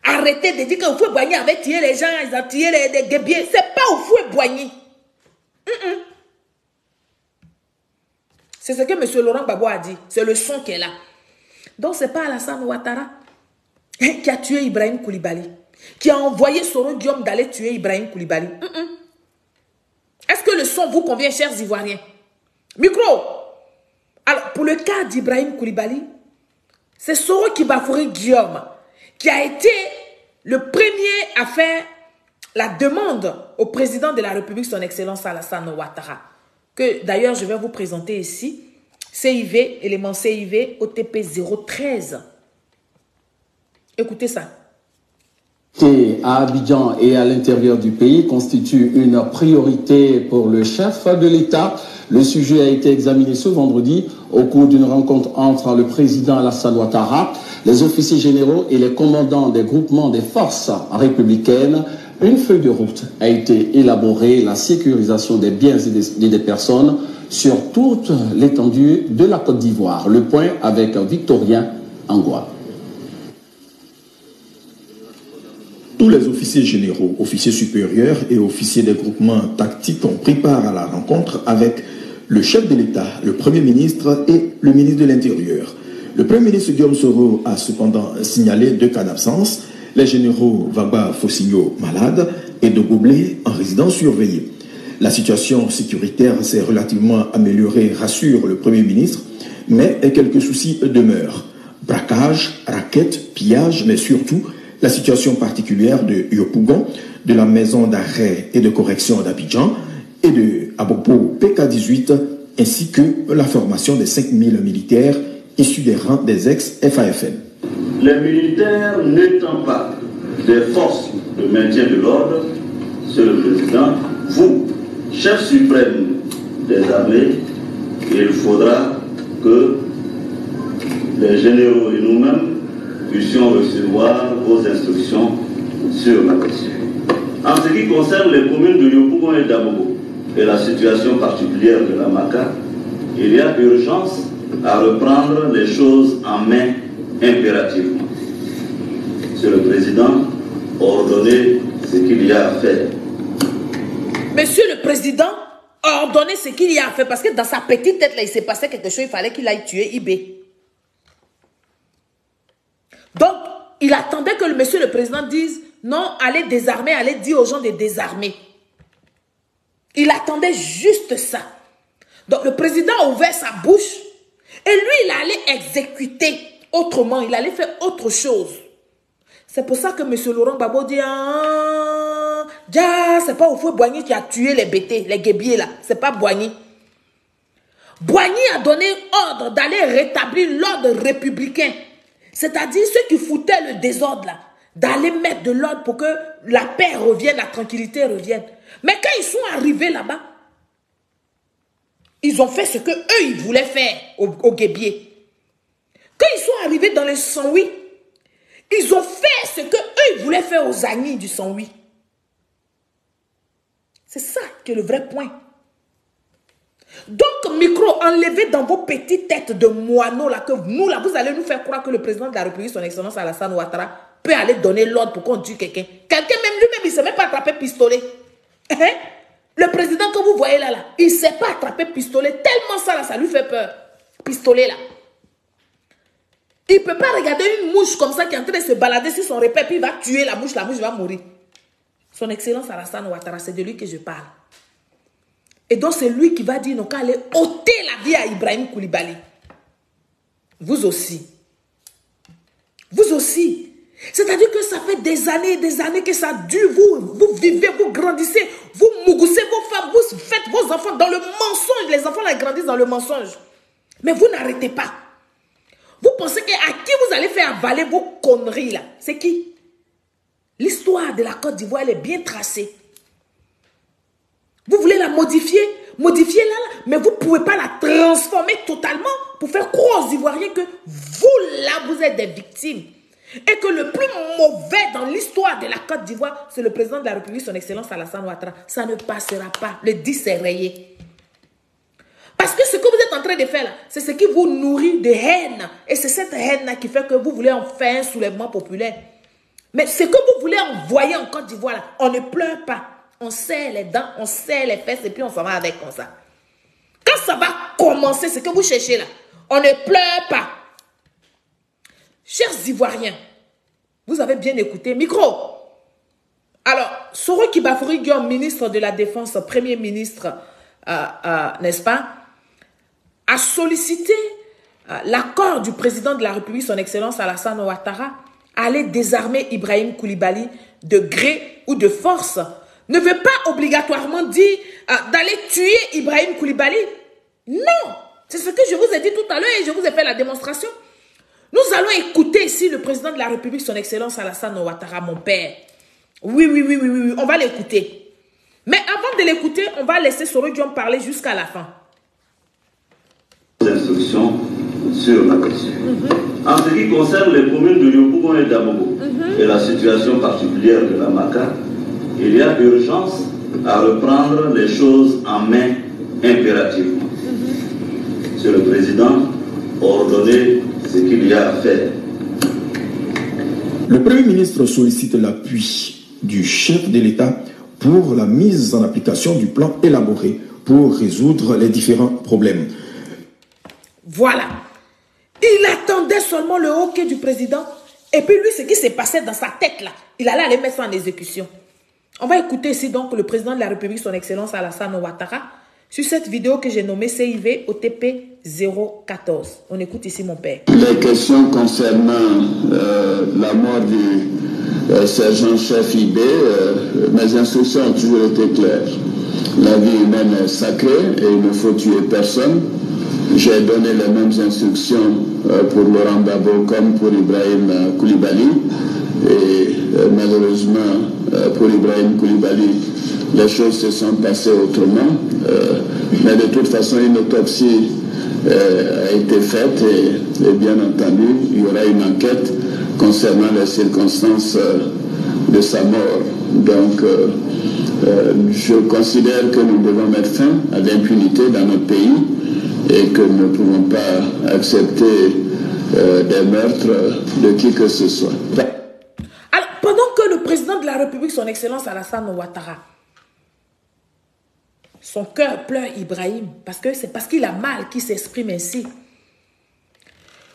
arrêtez de dire que Houphouët-Boigny avait tué les gens, ils ont tué les guébiers. C'est pas Houphouët-Boigny. C'est ce que M. Laurent Gbagbo a dit. C'est le son qui est là. Donc, ce n'est pas Alassane Ouattara qui a tué Ibrahim Koulibaly, qui a envoyé Soro Guillaume d'aller tuer Ibrahim Koulibaly. Est-ce que le son vous convient, chers Ivoiriens? Micro. Alors, pour le cas d'Ibrahim Koulibaly, c'est Soro Kibafoury Guillaume qui a été le premier à faire la demande au président de la République, son Excellence Alassane Ouattara, que d'ailleurs je vais vous présenter ici, CIV, élément CIV, OTP 013. Écoutez ça. À Abidjan et à l'intérieur du pays constitue une priorité pour le chef de l'État. Le sujet a été examiné ce vendredi au cours d'une rencontre entre le président Alassane Ouattara, les officiers généraux et les commandants des groupements des forces républicaines. Une feuille de route a été élaborée, la sécurisation des biens et des personnes sur toute l'étendue de la Côte d'Ivoire. Le point avec Victorien Angoua. Tous les officiers généraux, officiers supérieurs et officiers des groupements tactiques ont pris part à la rencontre avec le chef de l'État, le Premier ministre et le ministre de l'Intérieur. Le Premier ministre Guillaume Soro a cependant signalé 2 cas d'absence, les généraux Vagba Fossigno malades et de Goblé en résidence surveillée. La situation sécuritaire s'est relativement améliorée, rassure le Premier ministre, mais quelques soucis demeurent. Braquage, raquettes, pillage, mais surtout la situation particulière de Yopougon, de la maison d'arrêt et de correction d'Abidjan et de Abobo PK18, ainsi que la formation des 5000 militaires issus des rangs des ex-FAFN. Les militaires n'étant pas des forces de maintien de l'ordre, Monsieur le Président, vous, chef suprême des armées, il faudra que les généraux et nous-mêmes puissions recevoir vos instructions sur la question. En ce qui concerne les communes de Yopougon et d'Abobo et la situation particulière de la Maka, il y a urgence à reprendre les choses en main impérativement. Monsieur le Président, ordonnez ce qu'il y a à faire. Monsieur le Président, ordonnez ce qu'il y a à faire parce que dans sa petite tête, là, il s'est passé quelque chose, il fallait qu'il aille tuer Ibé. Donc, il attendait que le Monsieur le Président dise non, allez désarmer, allez dire aux gens de désarmer. Il attendait juste ça. Donc, le Président a ouvert sa bouche et lui, il allait exécuter autrement, il allait faire autre chose. C'est pour ça que M. Laurent Gbagbo dit ah, c'est pas au feu Boigny qui a tué les bêtés, les guébiers là. C'est pas Boigny. Boigny a donné ordre d'aller rétablir l'ordre républicain. C'est-à-dire ceux qui foutaient le désordre là, d'aller mettre de l'ordre pour que la paix revienne, la tranquillité revienne. Mais quand ils sont arrivés là-bas, ils ont fait ce que eux ils voulaient faire aux guébiers. Quand ils sont arrivés dans le Saint-Louis, ils ont fait ce que eux ils voulaient faire aux Agnis du Saint-Louis. C'est ça qui est le vrai point. Donc, micro, enlevez dans vos petites têtes de moineaux là, que nous là, vous allez nous faire croire que le président de la République, son excellence Alassane Ouattara, peut aller donner l'ordre pour qu'on tue quelqu'un. Quelqu'un même lui-même, il ne sait même pas attraper pistolet. Hein? Le président que vous voyez là, il ne sait pas attraper pistolet. Tellement ça là, ça lui fait peur. Pistolet là. Il ne peut pas regarder une mouche comme ça qui est en train de se balader sur son repère, puis il va tuer la mouche va mourir. Son excellence Alassane Ouattara, c'est de lui que je parle. Et donc, c'est lui qui va dire, non, qu'elle allait ôter la vie à Ibrahim Koulibaly. Vous aussi. Vous aussi. C'est-à-dire que ça fait des années que ça dure. Vous vivez, vous grandissez, vous mougoussez vos femmes, vous faites vos enfants dans le mensonge. Les enfants là grandissent dans le mensonge. Mais vous n'arrêtez pas. Vous pensez qu'à qui vous allez faire avaler vos conneries là? C'est qui? L'histoire de la Côte d'Ivoire, elle est bien tracée. Vous voulez la modifier là, mais vous ne pouvez pas la transformer totalement pour faire croire aux Ivoiriens que vous là, vous êtes des victimes. Et que le plus mauvais dans l'histoire de la Côte d'Ivoire, c'est le président de la République, son excellence Alassane Ouattara. Ça ne passera pas. Le 10 est rayé. Parce que ce que vous êtes en train de faire là, c'est ce qui vous nourrit de haine. Et c'est cette haine-là qui fait que vous voulez en faire un soulèvement populaire. Mais ce que vous voulez envoyer en Côte d'Ivoire là, on ne pleure pas. On serre les dents, on serre les fesses et puis on s'en va avec comme ça. Quand ça va commencer, ce que vous cherchez là, on ne pleure pas. Chers Ivoiriens, vous avez bien écouté. Micro. Alors, Soro Kibafori Guillaume, ministre de la Défense, Premier ministre, n'est-ce pas, a sollicité l'accord du président de la République, son excellence Alassane Ouattara, à aller désarmer Ibrahim Koulibaly de gré ou de force. Ne veut pas obligatoirement dire d'aller tuer Ibrahim Koulibaly. Non, c'est ce que je vous ai dit tout à l'heure et je vous ai fait la démonstration. Nous allons écouter ici le président de la République, son excellence Alassane Ouattara, mon père. Oui, on va l'écouter. Mais avant de l'écouter, on va laisser Soro Guillaume parler jusqu'à la fin. Instructions sur la question. En ce qui concerne les communes de Yopougon et d'Abobo et la situation particulière de la Maka, il y a urgence à reprendre les choses en main impérativement. Monsieur le Président, ordonnez ce qu'il y a à faire. Le Premier ministre sollicite l'appui du chef de l'État pour la mise en application du plan élaboré pour résoudre les différents problèmes. Voilà. Il attendait seulement le OK du président. Et puis lui, ce qui s'est passé dans sa tête là, il allait aller mettre ça en exécution. On va écouter ici donc le président de la République, son Excellence Alassane Ouattara, sur cette vidéo que j'ai nommée CIV OTP 014. On écoute ici mon père. Les questions concernant la mort du sergent-chef IB, mes instructions ont toujours été claires. La vie humaine est sacrée et il ne faut tuer personne. J'ai donné les mêmes instructions pour Laurent Gbagbo comme pour Ibrahim Koulibaly. Et malheureusement, pour Ibrahim Koulibaly, les choses se sont passées autrement. Mais de toute façon, une autopsie a été faite et bien entendu, il y aura une enquête concernant les circonstances de sa mort. Donc, je considère que nous devons mettre fin à l'impunité dans notre pays et que nous ne pouvons pas accepter des meurtres de qui que ce soit. Alors, pendant que le président de la République, son Excellence Alassane Ouattara, son cœur pleure Ibrahim, parce que c'est parce qu'il a mal qu'il s'exprime ainsi.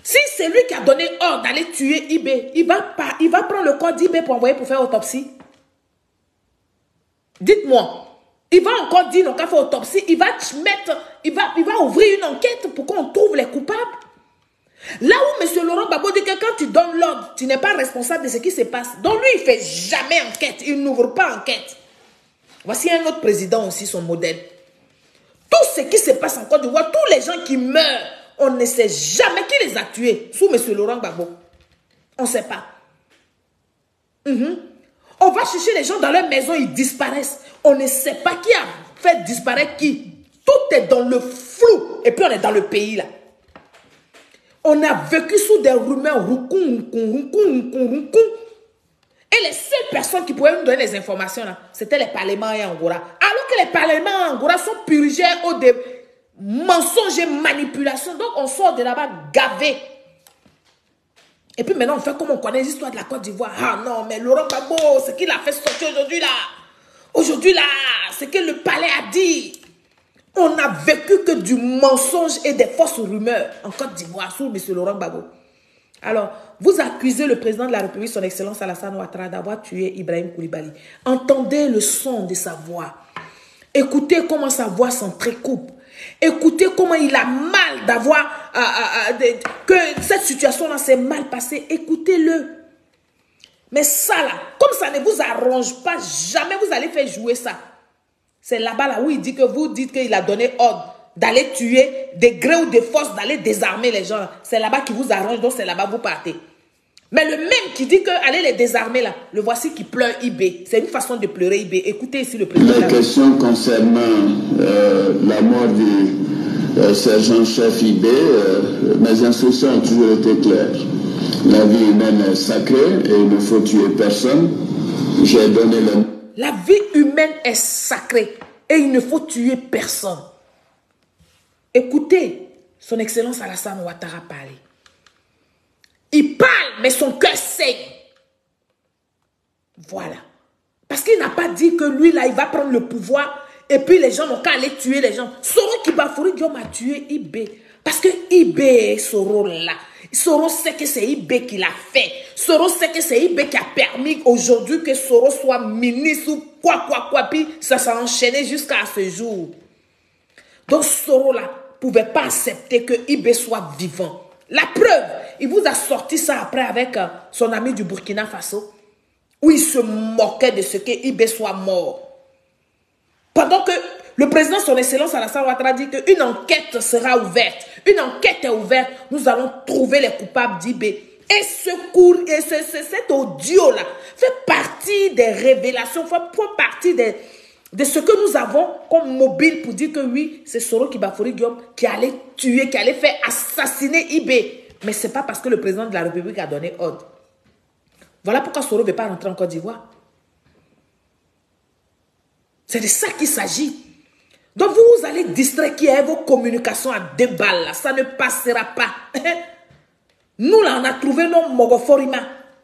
Si c'est lui qui a donné ordre d'aller tuer IB, il va prendre le corps d'IB pour envoyer pour faire autopsie. Dites-moi, il va encore dire non qu'à faire autopsie, il va ouvrir une enquête pour qu'on trouve les coupables. Là où M. Laurent Gbagbo dit que quand tu donnes l'ordre, tu n'es pas responsable de ce qui se passe. Donc lui, il ne fait jamais enquête, il n'ouvre pas enquête. Voici un autre président aussi, son modèle. Tout ce qui se passe en Côte d'Ivoire, tous les gens qui meurent, on ne sait jamais qui les a tués sous M. Laurent Gbagbo. On ne sait pas. On va chercher les gens dans leur maison, ils disparaissent. On ne sait pas qui a fait disparaître qui. Tout est dans le flou. Et puis on est dans le pays là. On a vécu sous des rumeurs. Et les seules personnes qui pouvaient nous donner les informations là, c'était les parlements et Angora. Alors que les parlements et Angora sont purgés au des mensonges et manipulations. Donc on sort de là-bas gavé. Et puis maintenant on fait comme on connaît l'histoire de la Côte d'Ivoire. Ah non, mais Laurent Gbagbo, ce qu'il a fait sortir aujourd'hui là. Aujourd'hui là, ce que le palais a dit. On n'a vécu que du mensonge et des fausses rumeurs en Côte d'Ivoire sous M. Laurent Gbagbo. Alors, vous accusez le président de la République, son Excellence Alassane Ouattara, d'avoir tué Ibrahim Koulibaly. Entendez le son de sa voix. Écoutez comment sa voix s'entrecoupe. Écoutez comment il a mal d'avoir... que cette situation-là s'est mal passée. Écoutez-le. Mais ça là, comme ça ne vous arrange pas, jamais vous allez faire jouer ça. C'est là-bas là où il dit que vous dites qu'il a donné ordre d'aller tuer, de gré ou de force, d'aller désarmer les gens. C'est là-bas qui vous arrange, donc c'est là-bas vous partez. Mais le même qui dit que allez les désarmer là, le voici qui pleure IB. C'est une façon de pleurer IB. Écoutez ici le président. Les questions concernant la mort du sergent-chef IB, mes instructions ont toujours été claires. La vie humaine est sacrée et il ne faut tuer personne. J'ai donné le... La vie humaine est sacrée et il ne faut tuer personne. Écoutez son Excellence Alassane Ouattara parler. Il parle, mais son cœur saigne. Voilà. Parce qu'il n'a pas dit que lui, là, il va prendre le pouvoir et puis les gens n'ont qu'à aller tuer les gens. Soro Kibafori Diom a tué IB. Parce que IB est Soro là. Soro sait que c'est IB qui l'a fait. Soro sait que c'est IB qui a permis aujourd'hui que Soro soit ministre ou quoi. Puis ça s'est enchaîné jusqu'à ce jour. Donc Soro là pouvait pas accepter que IB soit vivant. La preuve, il vous a sorti ça après avec son ami du Burkina Faso, où il se moquait de ce que IB soit mort. Pendant que le président, son Excellence Alassane Ouattara, dit qu'une enquête sera ouverte. Une enquête est ouverte. Nous allons trouver les coupables d'IB. Et cet audio-là fait partie des révélations, fait partie de ce que nous avons comme mobile pour dire que oui, c'est Soro Kibafori Diom qui allait tuer, qui allait faire assassiner IB. Mais ce n'est pas parce que le président de la République a donné ordre. Voilà pourquoi Soro ne veut pas rentrer en Côte d'Ivoire. C'est de ça qu'il s'agit. Donc vous allez distraire qui est vos communications à 2 balles là. Ça ne passera pas. Nous là, on a trouvé nos Mogoforima.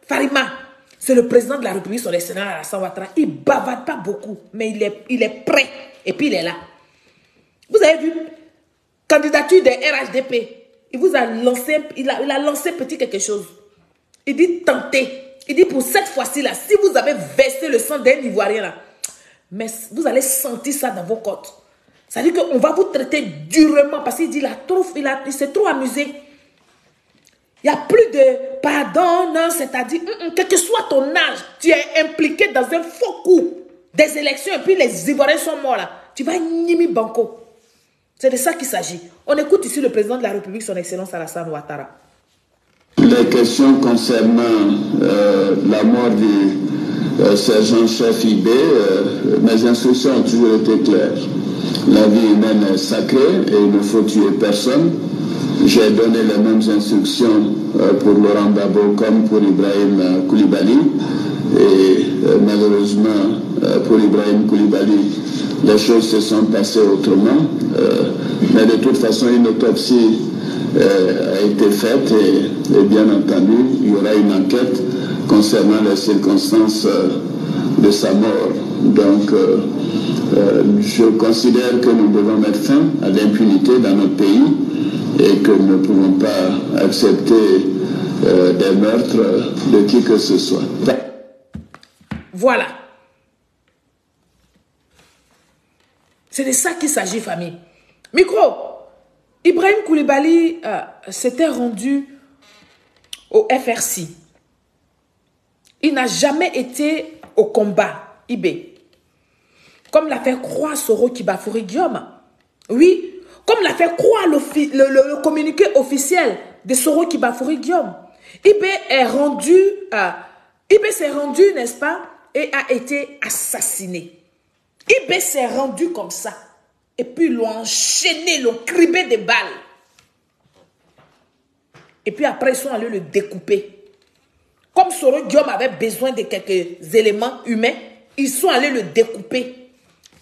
Farima. C'est le président de la République, son excellence Alassane Ouattara. Il ne bavarde pas beaucoup, mais il est prêt. Et puis il est là. Vous avez vu, candidature des RHDP. Il vous a lancé, il a lancé petit quelque chose. Il dit tentez. Il dit pour cette fois-ci là, si vous avez versé le sang d'un Ivoirien là, mais vous allez sentir ça dans vos côtes. Ça veut dire qu'on va vous traiter durement parce qu'il dit il s'est trop amusé. Il n'y a plus de pardon, non, c'est-à-dire, quel que soit ton âge, tu es impliqué dans un faux coup des élections et puis les Ivoiriens sont morts là. Tu vas nimi banco. C'est de ça qu'il s'agit. On écoute ici le président de la République, son excellence Alassane Ouattara. Les questions concernant la mort du sergent-chef IB, mes instructions ont toujours été claires. La vie humaine est sacrée et il ne faut tuer personne. J'ai donné les mêmes instructions pour Laurent Gbagbo comme pour Ibrahim Koulibaly. Et malheureusement, pour Ibrahim Koulibaly, les choses se sont passées autrement. Mais de toute façon, une autopsie a été faite et bien entendu, il y aura une enquête concernant les circonstances de sa mort. Donc, je considère que nous devons mettre fin à l'impunité dans notre pays et que nous ne pouvons pas accepter des meurtres de qui que ce soit. Voilà. C'est de ça qu'il s'agit, famille. Micro, Ibrahim Koulibaly s'était rendu au FRC. Il n'a jamais été au combat, IB. Comme l'a fait croire Soro Kibafoury Guillaume. Oui, comme l'a fait croire le communiqué officiel de Soro Kibafoury Guillaume. IB s'est rendu, n'est-ce pas, et a été assassiné. IB s'est rendu comme ça. Et puis l'ont enchaîné, l'ont cribé des balles. Et puis après, ils sont allés le découper. Comme Soro Guillaume avait besoin de quelques éléments humains, ils sont allés le découper.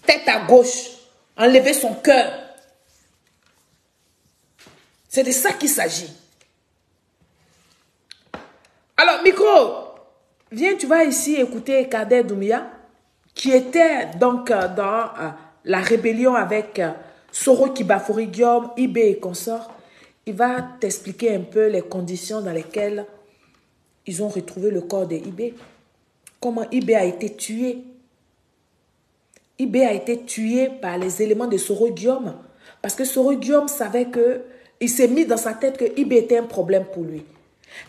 Tête à gauche, enlever son cœur. C'est de ça qu'il s'agit. Alors, Micro, viens, tu vas ici écouter Kader Doumbia, qui était donc dans la rébellion avec Soro Kibafoury Guillaume, IB et consorts. Il va t'expliquer un peu les conditions dans lesquelles ils ont retrouvé le corps de IB. Comment IB a été tué. IB a été tué par les éléments de Soro Guillaume. Parce que Soro Guillaume savait que, il s'est mis dans sa tête que IB était un problème pour lui.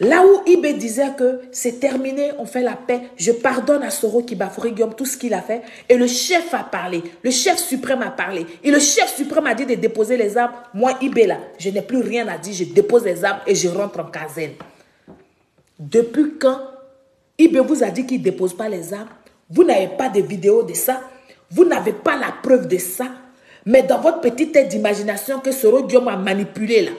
Là où IB disait que c'est terminé, on fait la paix, je pardonne à Soro Kibafoury Guillaume tout ce qu'il a fait. Et le chef a parlé, le chef suprême a parlé. Et le chef suprême a dit de déposer les armes. Moi, IB là, je n'ai plus rien à dire, je dépose les armes et je rentre en caserne. Depuis quand IB vous a dit qu'il ne dépose pas les armes, vous n'avez pas de vidéo de ça, vous n'avez pas la preuve de ça, mais dans votre petite tête d'imagination que Soro Guillaume a manipulé là,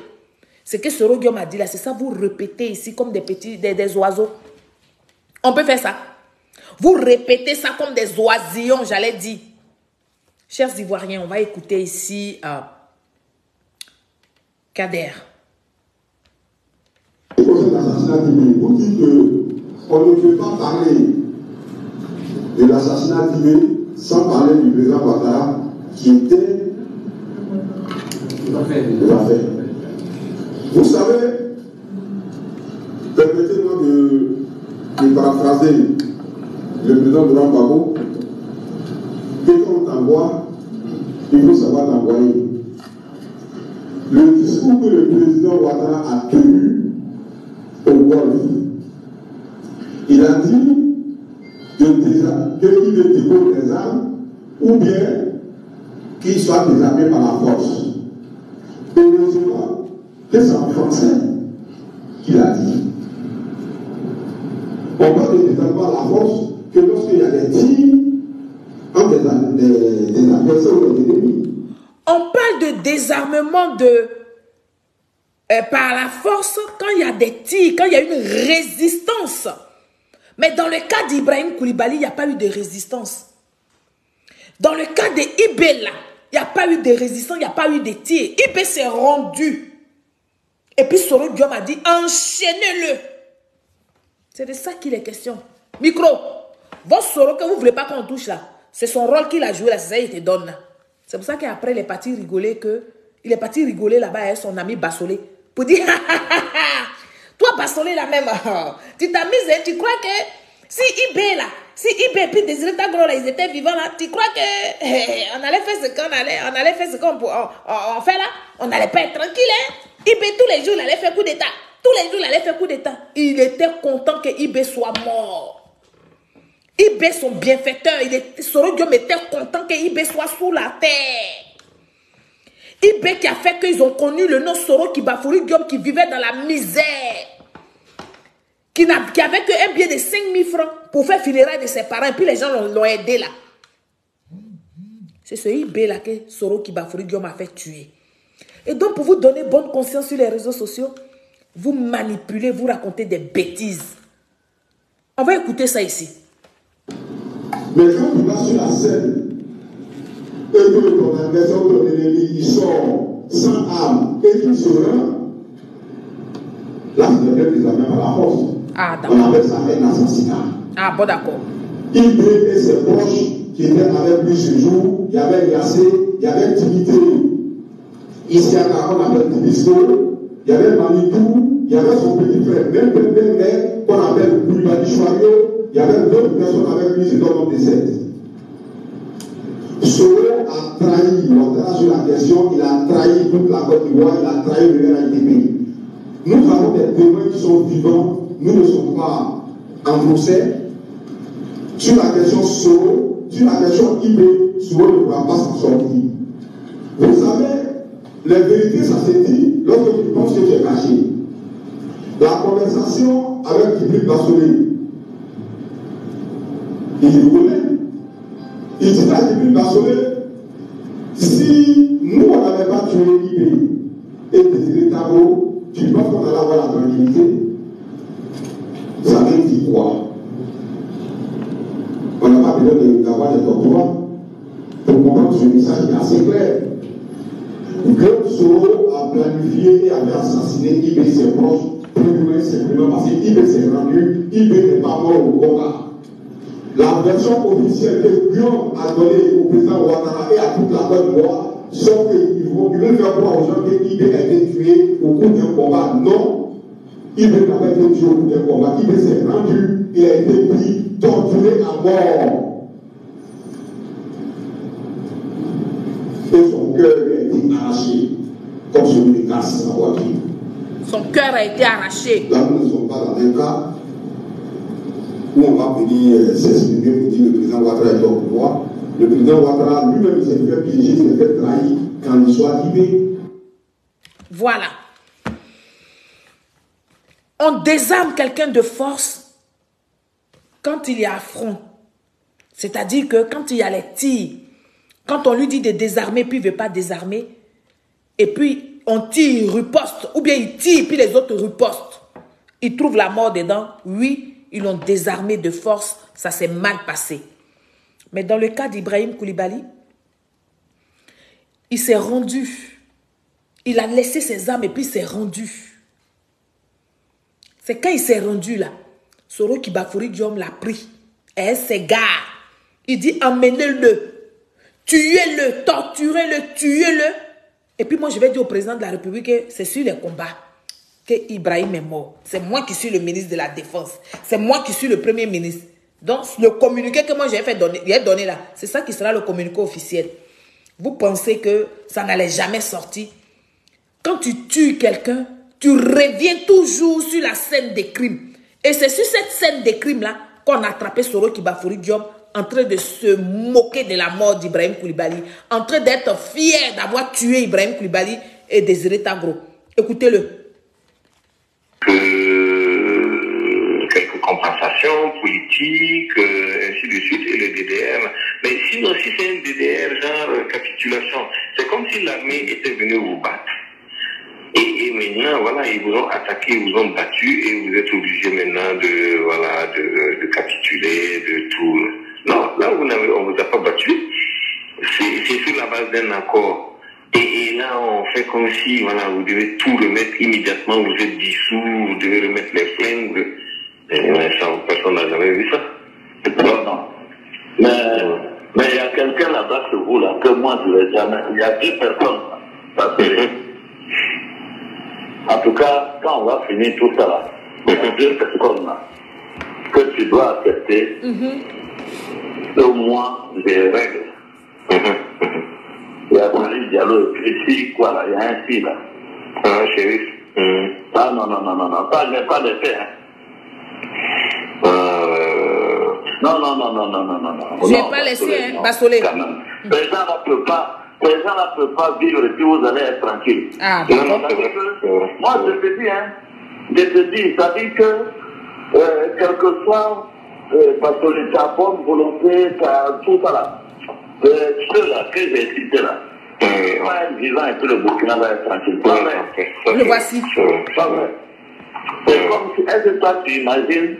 ce que Soro Guillaume a dit là, c'est ça, vous répétez ici comme des oiseaux. On peut faire ça. Vous répétez ça comme des oisillons, j'allais dire. Chers Ivoiriens, on va écouter ici Kader. Vous dites qu'on ne peut pas parler de l'assassinat d'Ibé sans parler du président Ouattara qui était l'affaire. Vous savez, permettez-moi de paraphraser le président Laurent Gbagbo, que quand on t'envoie, il faut savoir t'envoyer. Le discours que le président Ouattara a tenu au Golfe, il a dit qu'il dépose des armes ou bien qu'il soit désarmé par la force. Heureusement que c'est en français qu'il a dit. On parle de désarmement à la force que lorsqu'il y a des tirs entre des adversaires ou des ennemis. On parle de désarmement par la force quand il y a des tirs, quand il y a une résistance. Mais dans le cas d'Ibrahim Koulibaly, il n'y a pas eu de résistance. Dans le cas de IB là, Il n'y a pas eu de résistance, il n'y a pas eu de tir. IB s'est rendu. Et puis Soro Guillaume a dit, enchaînez-le. C'est de ça qu'il est question. Micro, votre Soro que vous ne voulez pas qu'on touche là, c'est son rôle qu'il a joué là, c'est ça qu'il te donne là. C'est pour ça qu'après il est parti rigoler il est parti rigoler là-bas avec son ami Bassolé. Pour dire, toi Bassolé là même, tu t'amuses, hein, tu crois que si IB là, si IB et puis Désiré Tagro là, ils étaient vivants là, tu crois que on allait faire ce qu'on allait faire ce qu'on fait là, on n'allait pas être tranquille, hein? IB tous les jours il allait faire coup d'état, tous les jours il allait faire coup d'état. Il était content que IB soit mort. IB son bienfaiteur, Soro Guillaume était content que IB soit sous la terre. IB qui a fait qu'ils ont connu le nom Soro Kibafoury Guillaume qui vivait dans la misère. Qui avait qu'un billet de 5 000 francs pour faire funérailles de ses parents. Et puis les gens l'ont aidé là. C'est ce IB là que Soro Kibafoury Guillaume a fait tuer. Et donc pour vous donner bonne conscience sur les réseaux sociaux, vous manipulez, vous racontez des bêtises. On va écouter ça ici. Mais quand tu vas sur la scène, et que ton adversaire, ton ennemi, il sort sans arme et qu'il se rend, là, c'est quelqu'un qui s'amène à la force. Ah, d'accord. On appelle ça un assassinat. Ah, bon, d'accord. Il et ses proches qui étaient avec lui ce jour, il y avait Yassé, il y avait Timité, ici à Caron, on appelle Tibisco, il y avait Manitou, il y avait son petit frère, même père qu'on appelle Koulibaly Chouario, il y avait d'autres personnes avec lui, c'est dans notre décès. Soro a trahi, on verra sur la question, il a trahi toute la Côte d'Ivoire, il a trahi le RNDP. Nous avons des témoins qui sont vivants, nous ne sommes pas en procès. Sur la question Soro, sur la question IB, Soro ne pourra pas s'en sortir. Vous savez, les vérités, ça se dit lorsque tu penses que tu es caché. La conversation avec Djibril Bassolé, il rigolait. Il dit à Djibril Bassolé, si nous on n'avait pas tué IB et Désiré Tagro, tu penses qu'on allait avoir la tranquillité? Ça veut dire quoi? On n'a pas besoin d'avoir des doctorats pour comprendre ce message est assez clair. Que Soro a planifié et avait assassiné IB et ses proches, plus ou moins simplement parce que IB s'est rendu, IB n'est pas mort au combat. La version officielle que Guillaume a donnée au président Ouattara et à toute la Côte d'Ivoire, sauf qu'ils veulent faire croire aux gens que IB a été tué au cours d'un combat. Non, IB n'a pas été tué au cours d'un combat. IB s'est rendu, il a été pris, torturé à mort. Et son cœur a été arraché, comme celui de Casse à voiture. Son cœur a été arraché. Là, nous ne sommes pas dans un cas où on va venir s'exprimer pour dire que le président Ouattara est au pouvoir. Le président Ouattara lui-même s'est fait piéger, s'est fait trahir quand il soit arrivé. Voilà. On désarme quelqu'un de force quand il y a affront. C'est-à-dire que quand il y a les tirs, quand on lui dit de désarmer, puis il ne veut pas désarmer, et puis on tire, il riposte, ou bien il tire, puis les autres ripostent. Ils trouvent la mort dedans. Oui, ils l'ont désarmé de force, ça s'est mal passé. Mais dans le cas d'Ibrahim Koulibaly, il s'est rendu. Il a laissé ses armes et puis il s'est rendu. C'est quand il s'est rendu là, Soro Kibafoury Guillaume l'a pris. Et ses gars, il dit emmenez-le, tuez-le, torturez-le, tuez-le. Et puis moi je vais dire au président de la République que c'est sur les combats que Ibrahim est mort. C'est moi qui suis le ministre de la Défense. C'est moi qui suis le premier ministre. Donc le communiqué que moi j'ai donné là, c'est ça qui sera le communiqué officiel. Vous pensez que ça n'allait jamais sortir? Quand tu tues quelqu'un, tu reviens toujours sur la scène des crimes. Et c'est sur cette scène des crimes là qu'on a attrapé Soro Kibafoury Guillaume en train de se moquer de la mort d'Ibrahim Koulibaly, en train d'être fier d'avoir tué Ibrahim Koulibaly et Désiré Tagro. Écoutez-le. Quelques compensations politiques, ainsi de suite, et le DDR. Mais sinon, si c'est un DDR genre capitulation, c'est comme si l'armée était venue vous battre. Et maintenant, voilà, ils vous ont attaqué, ils vous ont battu, et vous êtes obligé maintenant de capituler, de tout. Non, là, on ne vous a pas battu. C'est c'est sur la base d'un accord. Et là, on fait comme si, voilà, vous devez tout remettre immédiatement, vous êtes dissous, vous devez remettre les flingues. Ça, personne n'a jamais vu ça. Non. Mais il y a quelqu'un là-bas que vous, là, que moi, je ne l'ai jamais. Il y a 2 personnes. Parce que, en tout cas, quand on va finir tout ça, là, il y a 2 personnes là, que tu dois accepter au moins des règles. Il y a Marie Diallo, et puis quoi là, il y a un fil là. Ah, shérif. Ah non, ça n'est pas le fait. Hein. Non. Je n'ai pas laissé, hein, Bassolé. Les gens ne peuvent pas vivre et puis vous allez être tranquille. Ah, non, c'est vrai. Moi, je te dis, ça dit que, quel que soit, parce que ta bonne volonté, tout ça là, ceux-là que j'ai cités là, un vivant et puis le Burkina va être tranquille. Le voici. Pas vrai. C'est comme si, est-ce que toi tu imagines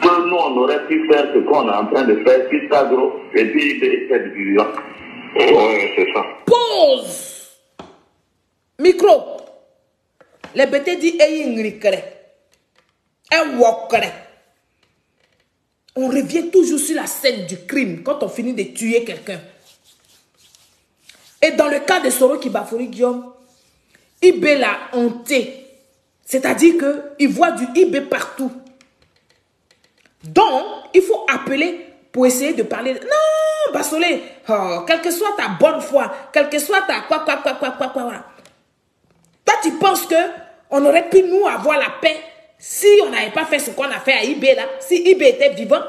que nous on aurait pu faire ce qu'on est en train de faire, Kitagro, et puis cette division. Oui, c'est ça. Pause. Micro. Les bêtés disent on revient toujours sur la scène du crime quand on finit de tuer quelqu'un. Et dans le cas de Soro Kibafori Guillaume, Ibé l'a hanté. C'est-à-dire qu'il voit du Ibé partout. Donc, il faut appeler pour essayer de parler. Non, Bassolé, quelle que soit ta bonne foi, quelle que soit ta quoi. Toi, tu penses qu'on aurait pu nous avoir la paix si on n'avait pas fait ce qu'on a fait à Ibé là, si Ibé était vivant?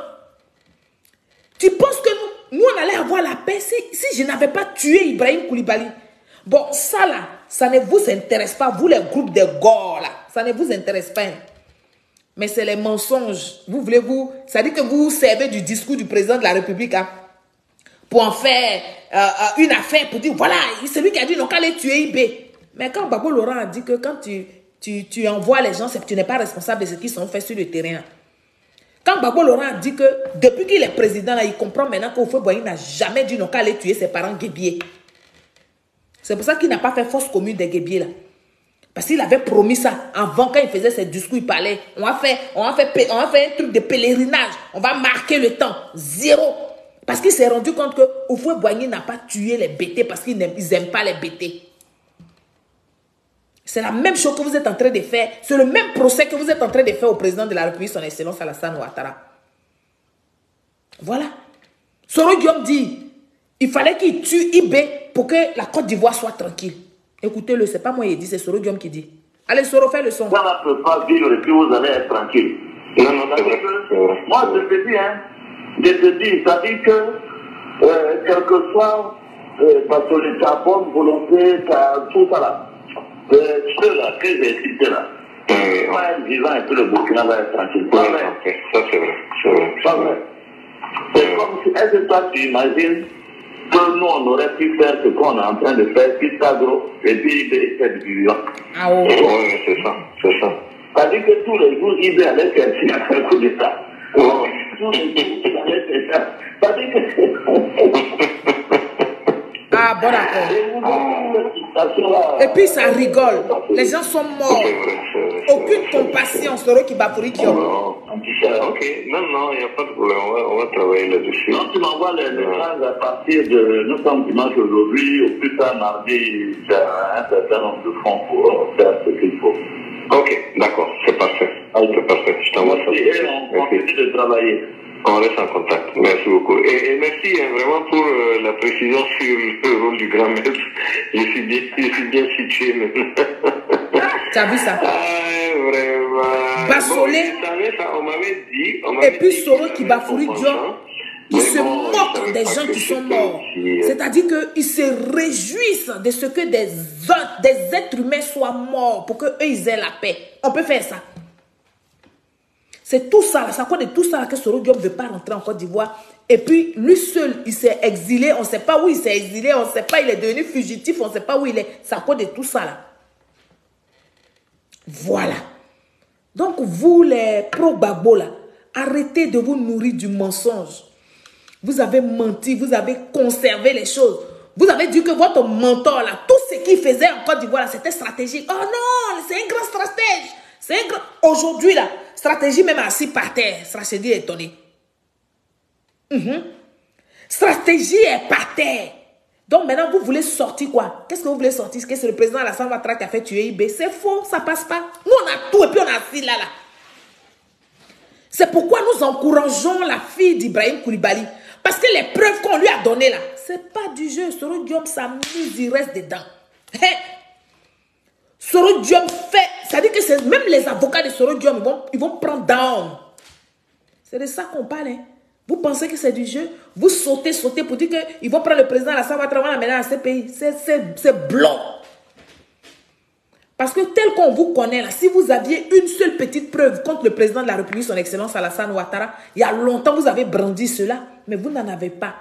Tu penses que nous on allait avoir la paix si je n'avais pas tué Ibrahim Koulibaly? Bon, ça là, ça ne vous intéresse pas, vous les groupes de gore là, ça ne vous intéresse pas. Mais c'est les mensonges. Ça dit que vous servez du discours du président de la République hein, pour en faire une affaire, pour dire voilà, c'est lui qui a dit non, qu'allait tuer Ibé. Mais quand Babo Laurent a dit que quand tu envoies les gens, c'est que tu n'es pas responsable de ce qu'ils sont fait sur le terrain. Quand Babo Laurent a dit que depuis qu'il est président, là, il comprend maintenant qu'Oufoué Boigny n'a jamais dit non qu'à aller tuer ses parents guébiers. C'est pour ça qu'il n'a pas fait fausse commune des guébiers là. Parce qu'il avait promis ça avant, quand il faisait ses discours, il parlait. On va faire un truc de pèlerinage. On va marquer le temps. 0. Parce qu'il s'est rendu compte que Oufoué Boigny n'a pas tué les bêtés parce qu'ils n'aiment pas les bêtés. C'est la même chose que vous êtes en train de faire. C'est le même procès que vous êtes en train de faire au président de la République, son excellence Alassane Ouattara. Voilà. Soro Guillaume dit, il fallait qu'il tue Ibé pour que la Côte d'Ivoire soit tranquille. Écoutez-le, c'est pas moi qui dit, c'est Soro Guillaume qui dit. Allez, Soro, fais le son. Ça ne peut pas vivre et puis vous allez être tranquille. Non, c'est vrai. Moi, je te dis, ça dit que, quel que soit, parce que ta bonne volonté, tout ça là, ceux-là que j'ai cités là, un vivant et puis le Burkina va être tranquille. Pas vrai. Ça, c'est vrai. Pas vrai. C'est comme si, est-ce que toi tu imagines que nous on aurait pu faire ce qu'on est en train de faire, Kitagro, et puis cette division. Ah oui, c'est ça. Ça dit que tous les jours, Ibé allait chercher à faire coup d'État. Tous les jours, il allait chercher. Ça dit que... Ah, bon d'accord. Et puis ça rigole. Les gens sont morts. Aucune compassion, Soro Kibafori Guillaume. Ok, non, il n'y a pas de problème. On va travailler là-dessus. Non, tu m'envoies les messages à partir de... Nous sommes dimanche aujourd'hui, au plus tard mardi, il y a un certain nombre de fonds pour faire ce qu'il faut. Ok, d'accord, c'est parfait. Je t'envoie ça. Et on continue de travailler. On reste en contact. Merci beaucoup. Et merci vraiment pour la précision sur le rôle du grand maître. Je suis bien situé maintenant. Tu as vu ça? Ah, vraiment. Bassolé. On m'avait dit. Et puis Soro Kibafori Guillaume, il se moque des gens qui sont morts. C'est-à-dire qu'ils se réjouissent de ce que des êtres humains soient morts pour qu'eux ils aient la paix. On peut faire ça. C'est tout ça, c'est à cause de tout ça que Soro Guillaume ne veut pas rentrer en Côte d'Ivoire. Et puis, lui seul, il s'est exilé. On ne sait pas où il s'est exilé. On ne sait pas, il est devenu fugitif. On ne sait pas où il est. C'est à cause de tout ça là. Voilà. Donc, vous les pro-Gbagbo là, arrêtez de vous nourrir du mensonge. Vous avez menti, vous avez conservé les choses. Vous avez dit que votre mentor, là, tout ce qu'il faisait en Côte d'Ivoire, c'était stratégique. Oh non, c'est un grand stratège. C'est un grand... Aujourd'hui, là, stratégie même assis par terre. Stratégie est étonnée. Stratégie est par terre. Donc maintenant, vous voulez sortir quoi? Qu'est-ce que vous voulez sortir? Est-ce que c'est le président Alassane Ouattara qui a fait tuer IB? C'est faux, ça passe pas. Nous, on a tout et puis on a assis là. C'est pourquoi nous encourageons la fille d'Ibrahim Koulibaly. Parce que les preuves qu'on lui a données là, c'est pas du jeu. Soro Diom s'amuse, il reste dedans. Soro Diom fait, c'est-à-dire que c'est même les avocats de Soro Diom, ils vont prendre down. C'est de ça qu'on parle. Vous pensez que c'est du jeu? Vous sautez pour dire qu'ils vont prendre le président Alassane Ouattara, l'amener à ce pays. C'est blanc. Parce que tel qu'on vous connaît là, si vous aviez une seule petite preuve contre le président de la République, son excellence Alassane Ouattara, il y a longtemps vous avez brandi cela, mais vous n'en avez pas.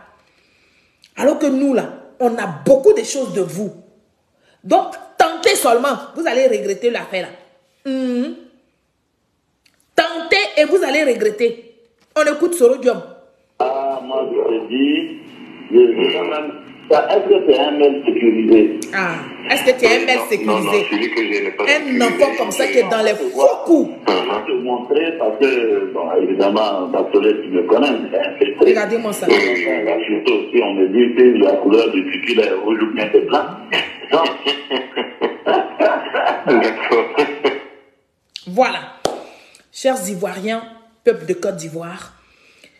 Alors que nous là, on a beaucoup de choses de vous. Donc, tentez seulement, vous allez regretter l'affaire là. Tentez et vous allez regretter. On écoute Soro Diom. Ah, moi je te dis, est-ce que c'est un mail sécurisé? Ah, est-ce que tu es un mail sécurisé? Non, celui que je n'ai pas un enfant comme ça qui est dans les faux coups. Je vais te montrer parce que, bon, évidemment, Bartholé, tu me connais, c'est très... Regardez-moi ça. Surtout si on me dit que la couleur du pupille est rouge ou bien c'est blanc. D'accord. Voilà. Chers Ivoiriens, peuple de Côte d'Ivoire,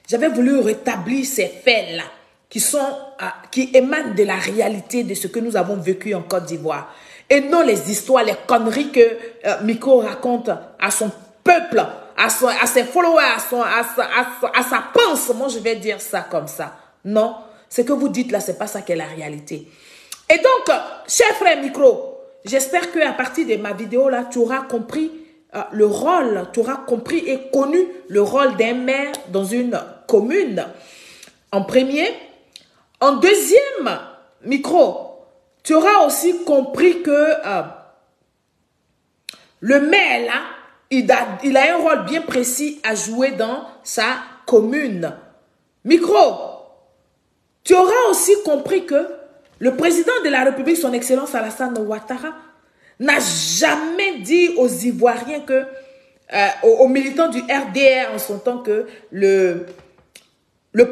j'avais voulu rétablir ces faits-là qui émanent de la réalité de ce que nous avons vécu en Côte d'Ivoire. Et non les histoires, les conneries que Miko raconte à son peuple, à ses followers, à sa pensée. Moi, je vais dire ça comme ça. Non, ce que vous dites là, c'est pas ça qui est la réalité. Et donc, cher frère Micro, j'espère qu'à partir de ma vidéo là, tu auras compris le rôle, tu auras compris et connu le rôle d'un maire dans une commune. En premier. En deuxième micro, tu auras aussi compris que le maire là, il a un rôle bien précis à jouer dans sa commune. Micro, tu auras aussi compris que le président de la République, son excellence Alassane Ouattara, n'a jamais dit aux Ivoiriens que, aux militants du RDR en son temps que le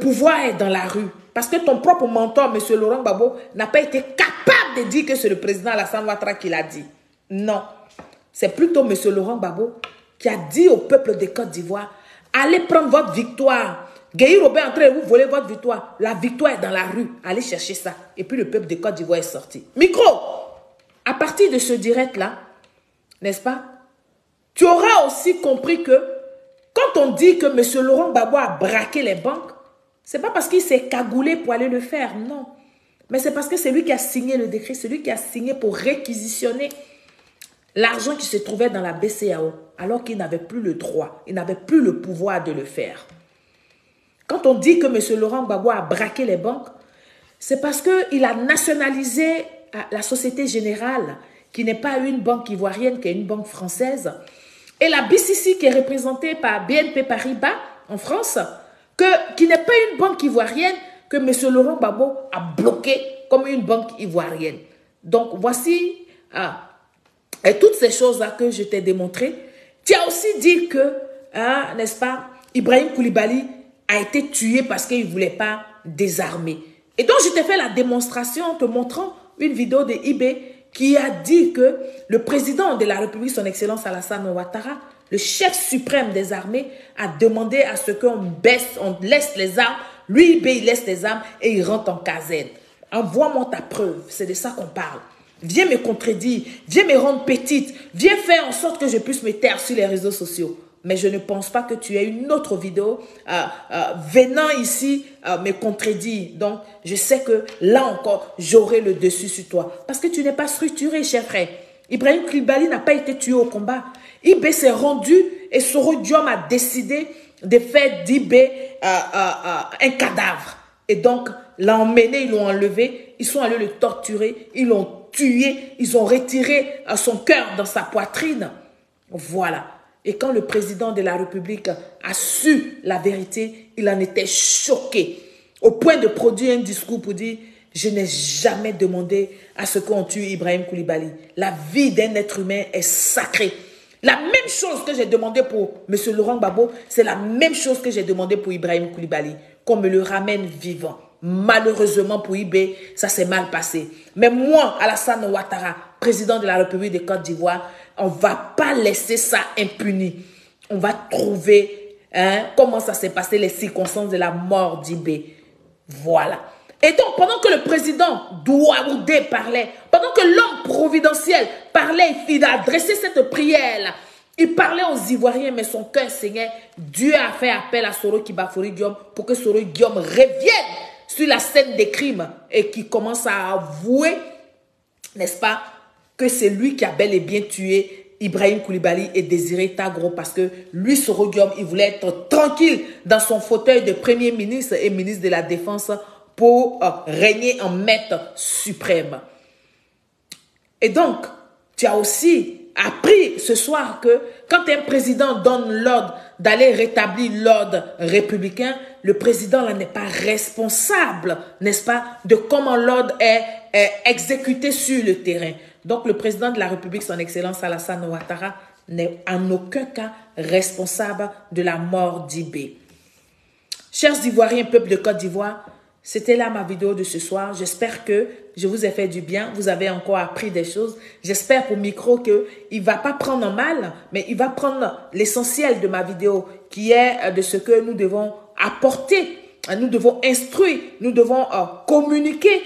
pouvoir est dans la rue. Parce que ton propre mentor, M. Laurent Gbagbo, n'a pas été capable de dire que c'est le président Alassane Ouattara qui l'a dit. Non. C'est plutôt M. Laurent Gbagbo qui a dit au peuple de Côte d'Ivoire, allez prendre votre victoire. Guéhi Robert est en train de vous voler votre victoire. La victoire est dans la rue. Allez chercher ça. Et puis le peuple de Côte d'Ivoire est sorti. Micro, à partir de ce direct-là, n'est-ce pas, tu auras aussi compris que quand on dit que M. Laurent Gbagbo a braqué les banques, c'est pas parce qu'il s'est cagoulé pour aller le faire, non. Mais c'est parce que c'est lui qui a signé le décret, c'est lui qui a signé pour réquisitionner l'argent qui se trouvait dans la BCEAO, alors qu'il n'avait plus le droit, il n'avait plus le pouvoir de le faire. Quand on dit que M. Laurent Gbagbo a braqué les banques, c'est parce qu'il a nationalisé la Société Générale, qui n'est pas une banque ivoirienne, qui est une banque française, et la BCC qui est représentée par BNP Paribas en France, qui n'est pas une banque ivoirienne que M. Laurent Gbagbo a bloqué comme une banque ivoirienne. Donc, voici et toutes ces choses-là que je t'ai démontrées. Tu as aussi dit que, n'est-ce pas, Ibrahim Koulibaly a été tué parce qu'il ne voulait pas désarmer. Et donc, je t'ai fait la démonstration en te montrant une vidéo de IB qui a dit que le président de la République, son excellence Alassane Ouattara, le chef suprême des armées, a demandé à ce qu'on baisse, on laisse les armes. Lui, il laisse les armes et il rentre en caserne. Envoie-moi ta preuve. C'est de ça qu'on parle. Viens me contredire. Viens me rendre petite. Viens faire en sorte que je puisse me taire sur les réseaux sociaux. Mais je ne pense pas que tu aies une autre vidéo venant ici me contredire. Donc, je sais que là encore, j'aurai le dessus sur toi. Parce que tu n'es pas structuré, cher frère. Ibrahim Koulibaly n'a pas été tué au combat. IB s'est rendu et Soro Diom a décidé de faire d'IB un cadavre. Et donc, l'ont emmené, ils l'ont enlevé, ils sont allés le torturer, ils l'ont tué, ils ont retiré son cœur dans sa poitrine. Voilà. Et quand le président de la République a su la vérité, il en était choqué. Au point de produire un discours pour dire Je n'ai jamais demandé à ce qu'on tue Ibrahim Koulibaly. La vie d'un être humain est sacrée. La même chose que j'ai demandé pour M. Laurent Gbagbo, c'est la même chose que j'ai demandé pour Ibrahim Koulibaly. Qu'on me le ramène vivant. Malheureusement pour IB, ça s'est mal passé. Mais moi, Alassane Ouattara, président de la République de Côte d'Ivoire, on ne va pas laisser ça impuni. On va trouver comment ça s'est passé, les circonstances de la mort d'IB. Voilà. Et donc, pendant que le président Douaoudé parlait, pendant que l'homme providentiel parlait, il a adressé cette prière-là, il parlait aux Ivoiriens, mais son cœur saignait. Dieu a fait appel à Soro Kibafori Guillaume pour que Soro Guillaume revienne sur la scène des crimes et qui commence à avouer, n'est-ce pas, que c'est lui qui a bel et bien tué Ibrahim Koulibaly et Désiré Tagro parce que lui, Soro Guillaume, il voulait être tranquille dans son fauteuil de Premier ministre et ministre de la Défense pour régner en maître suprême. Et donc, tu as aussi appris ce soir que quand un président donne l'ordre d'aller rétablir l'ordre républicain, le président là n'est pas responsable, n'est-ce pas, de comment l'ordre est exécuté sur le terrain. Donc le président de la République, son Excellence Alassane Ouattara, n'est en aucun cas responsable de la mort d'IB. Chers Ivoiriens, peuple de Côte d'Ivoire, c'était là ma vidéo de ce soir. J'espère que je vous ai fait du bien. Vous avez encore appris des choses. J'espère pour Micro qu'il ne va pas prendre mal, mais il va prendre l'essentiel de ma vidéo qui est de ce que nous devons apporter. Nous devons instruire, nous devons communiquer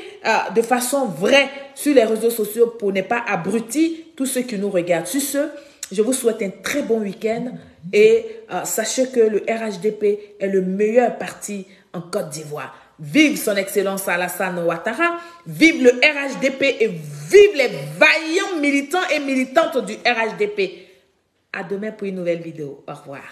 de façon vraie sur les réseaux sociaux pour ne pas abrutir tous ceux qui nous regardent. Sur ce, je vous souhaite un très bon week-end et sachez que le RHDP est le meilleur parti en Côte d'Ivoire. Vive son Excellence Alassane Ouattara, vive le RHDP et vive les vaillants militants et militantes du RHDP. À demain pour une nouvelle vidéo. Au revoir.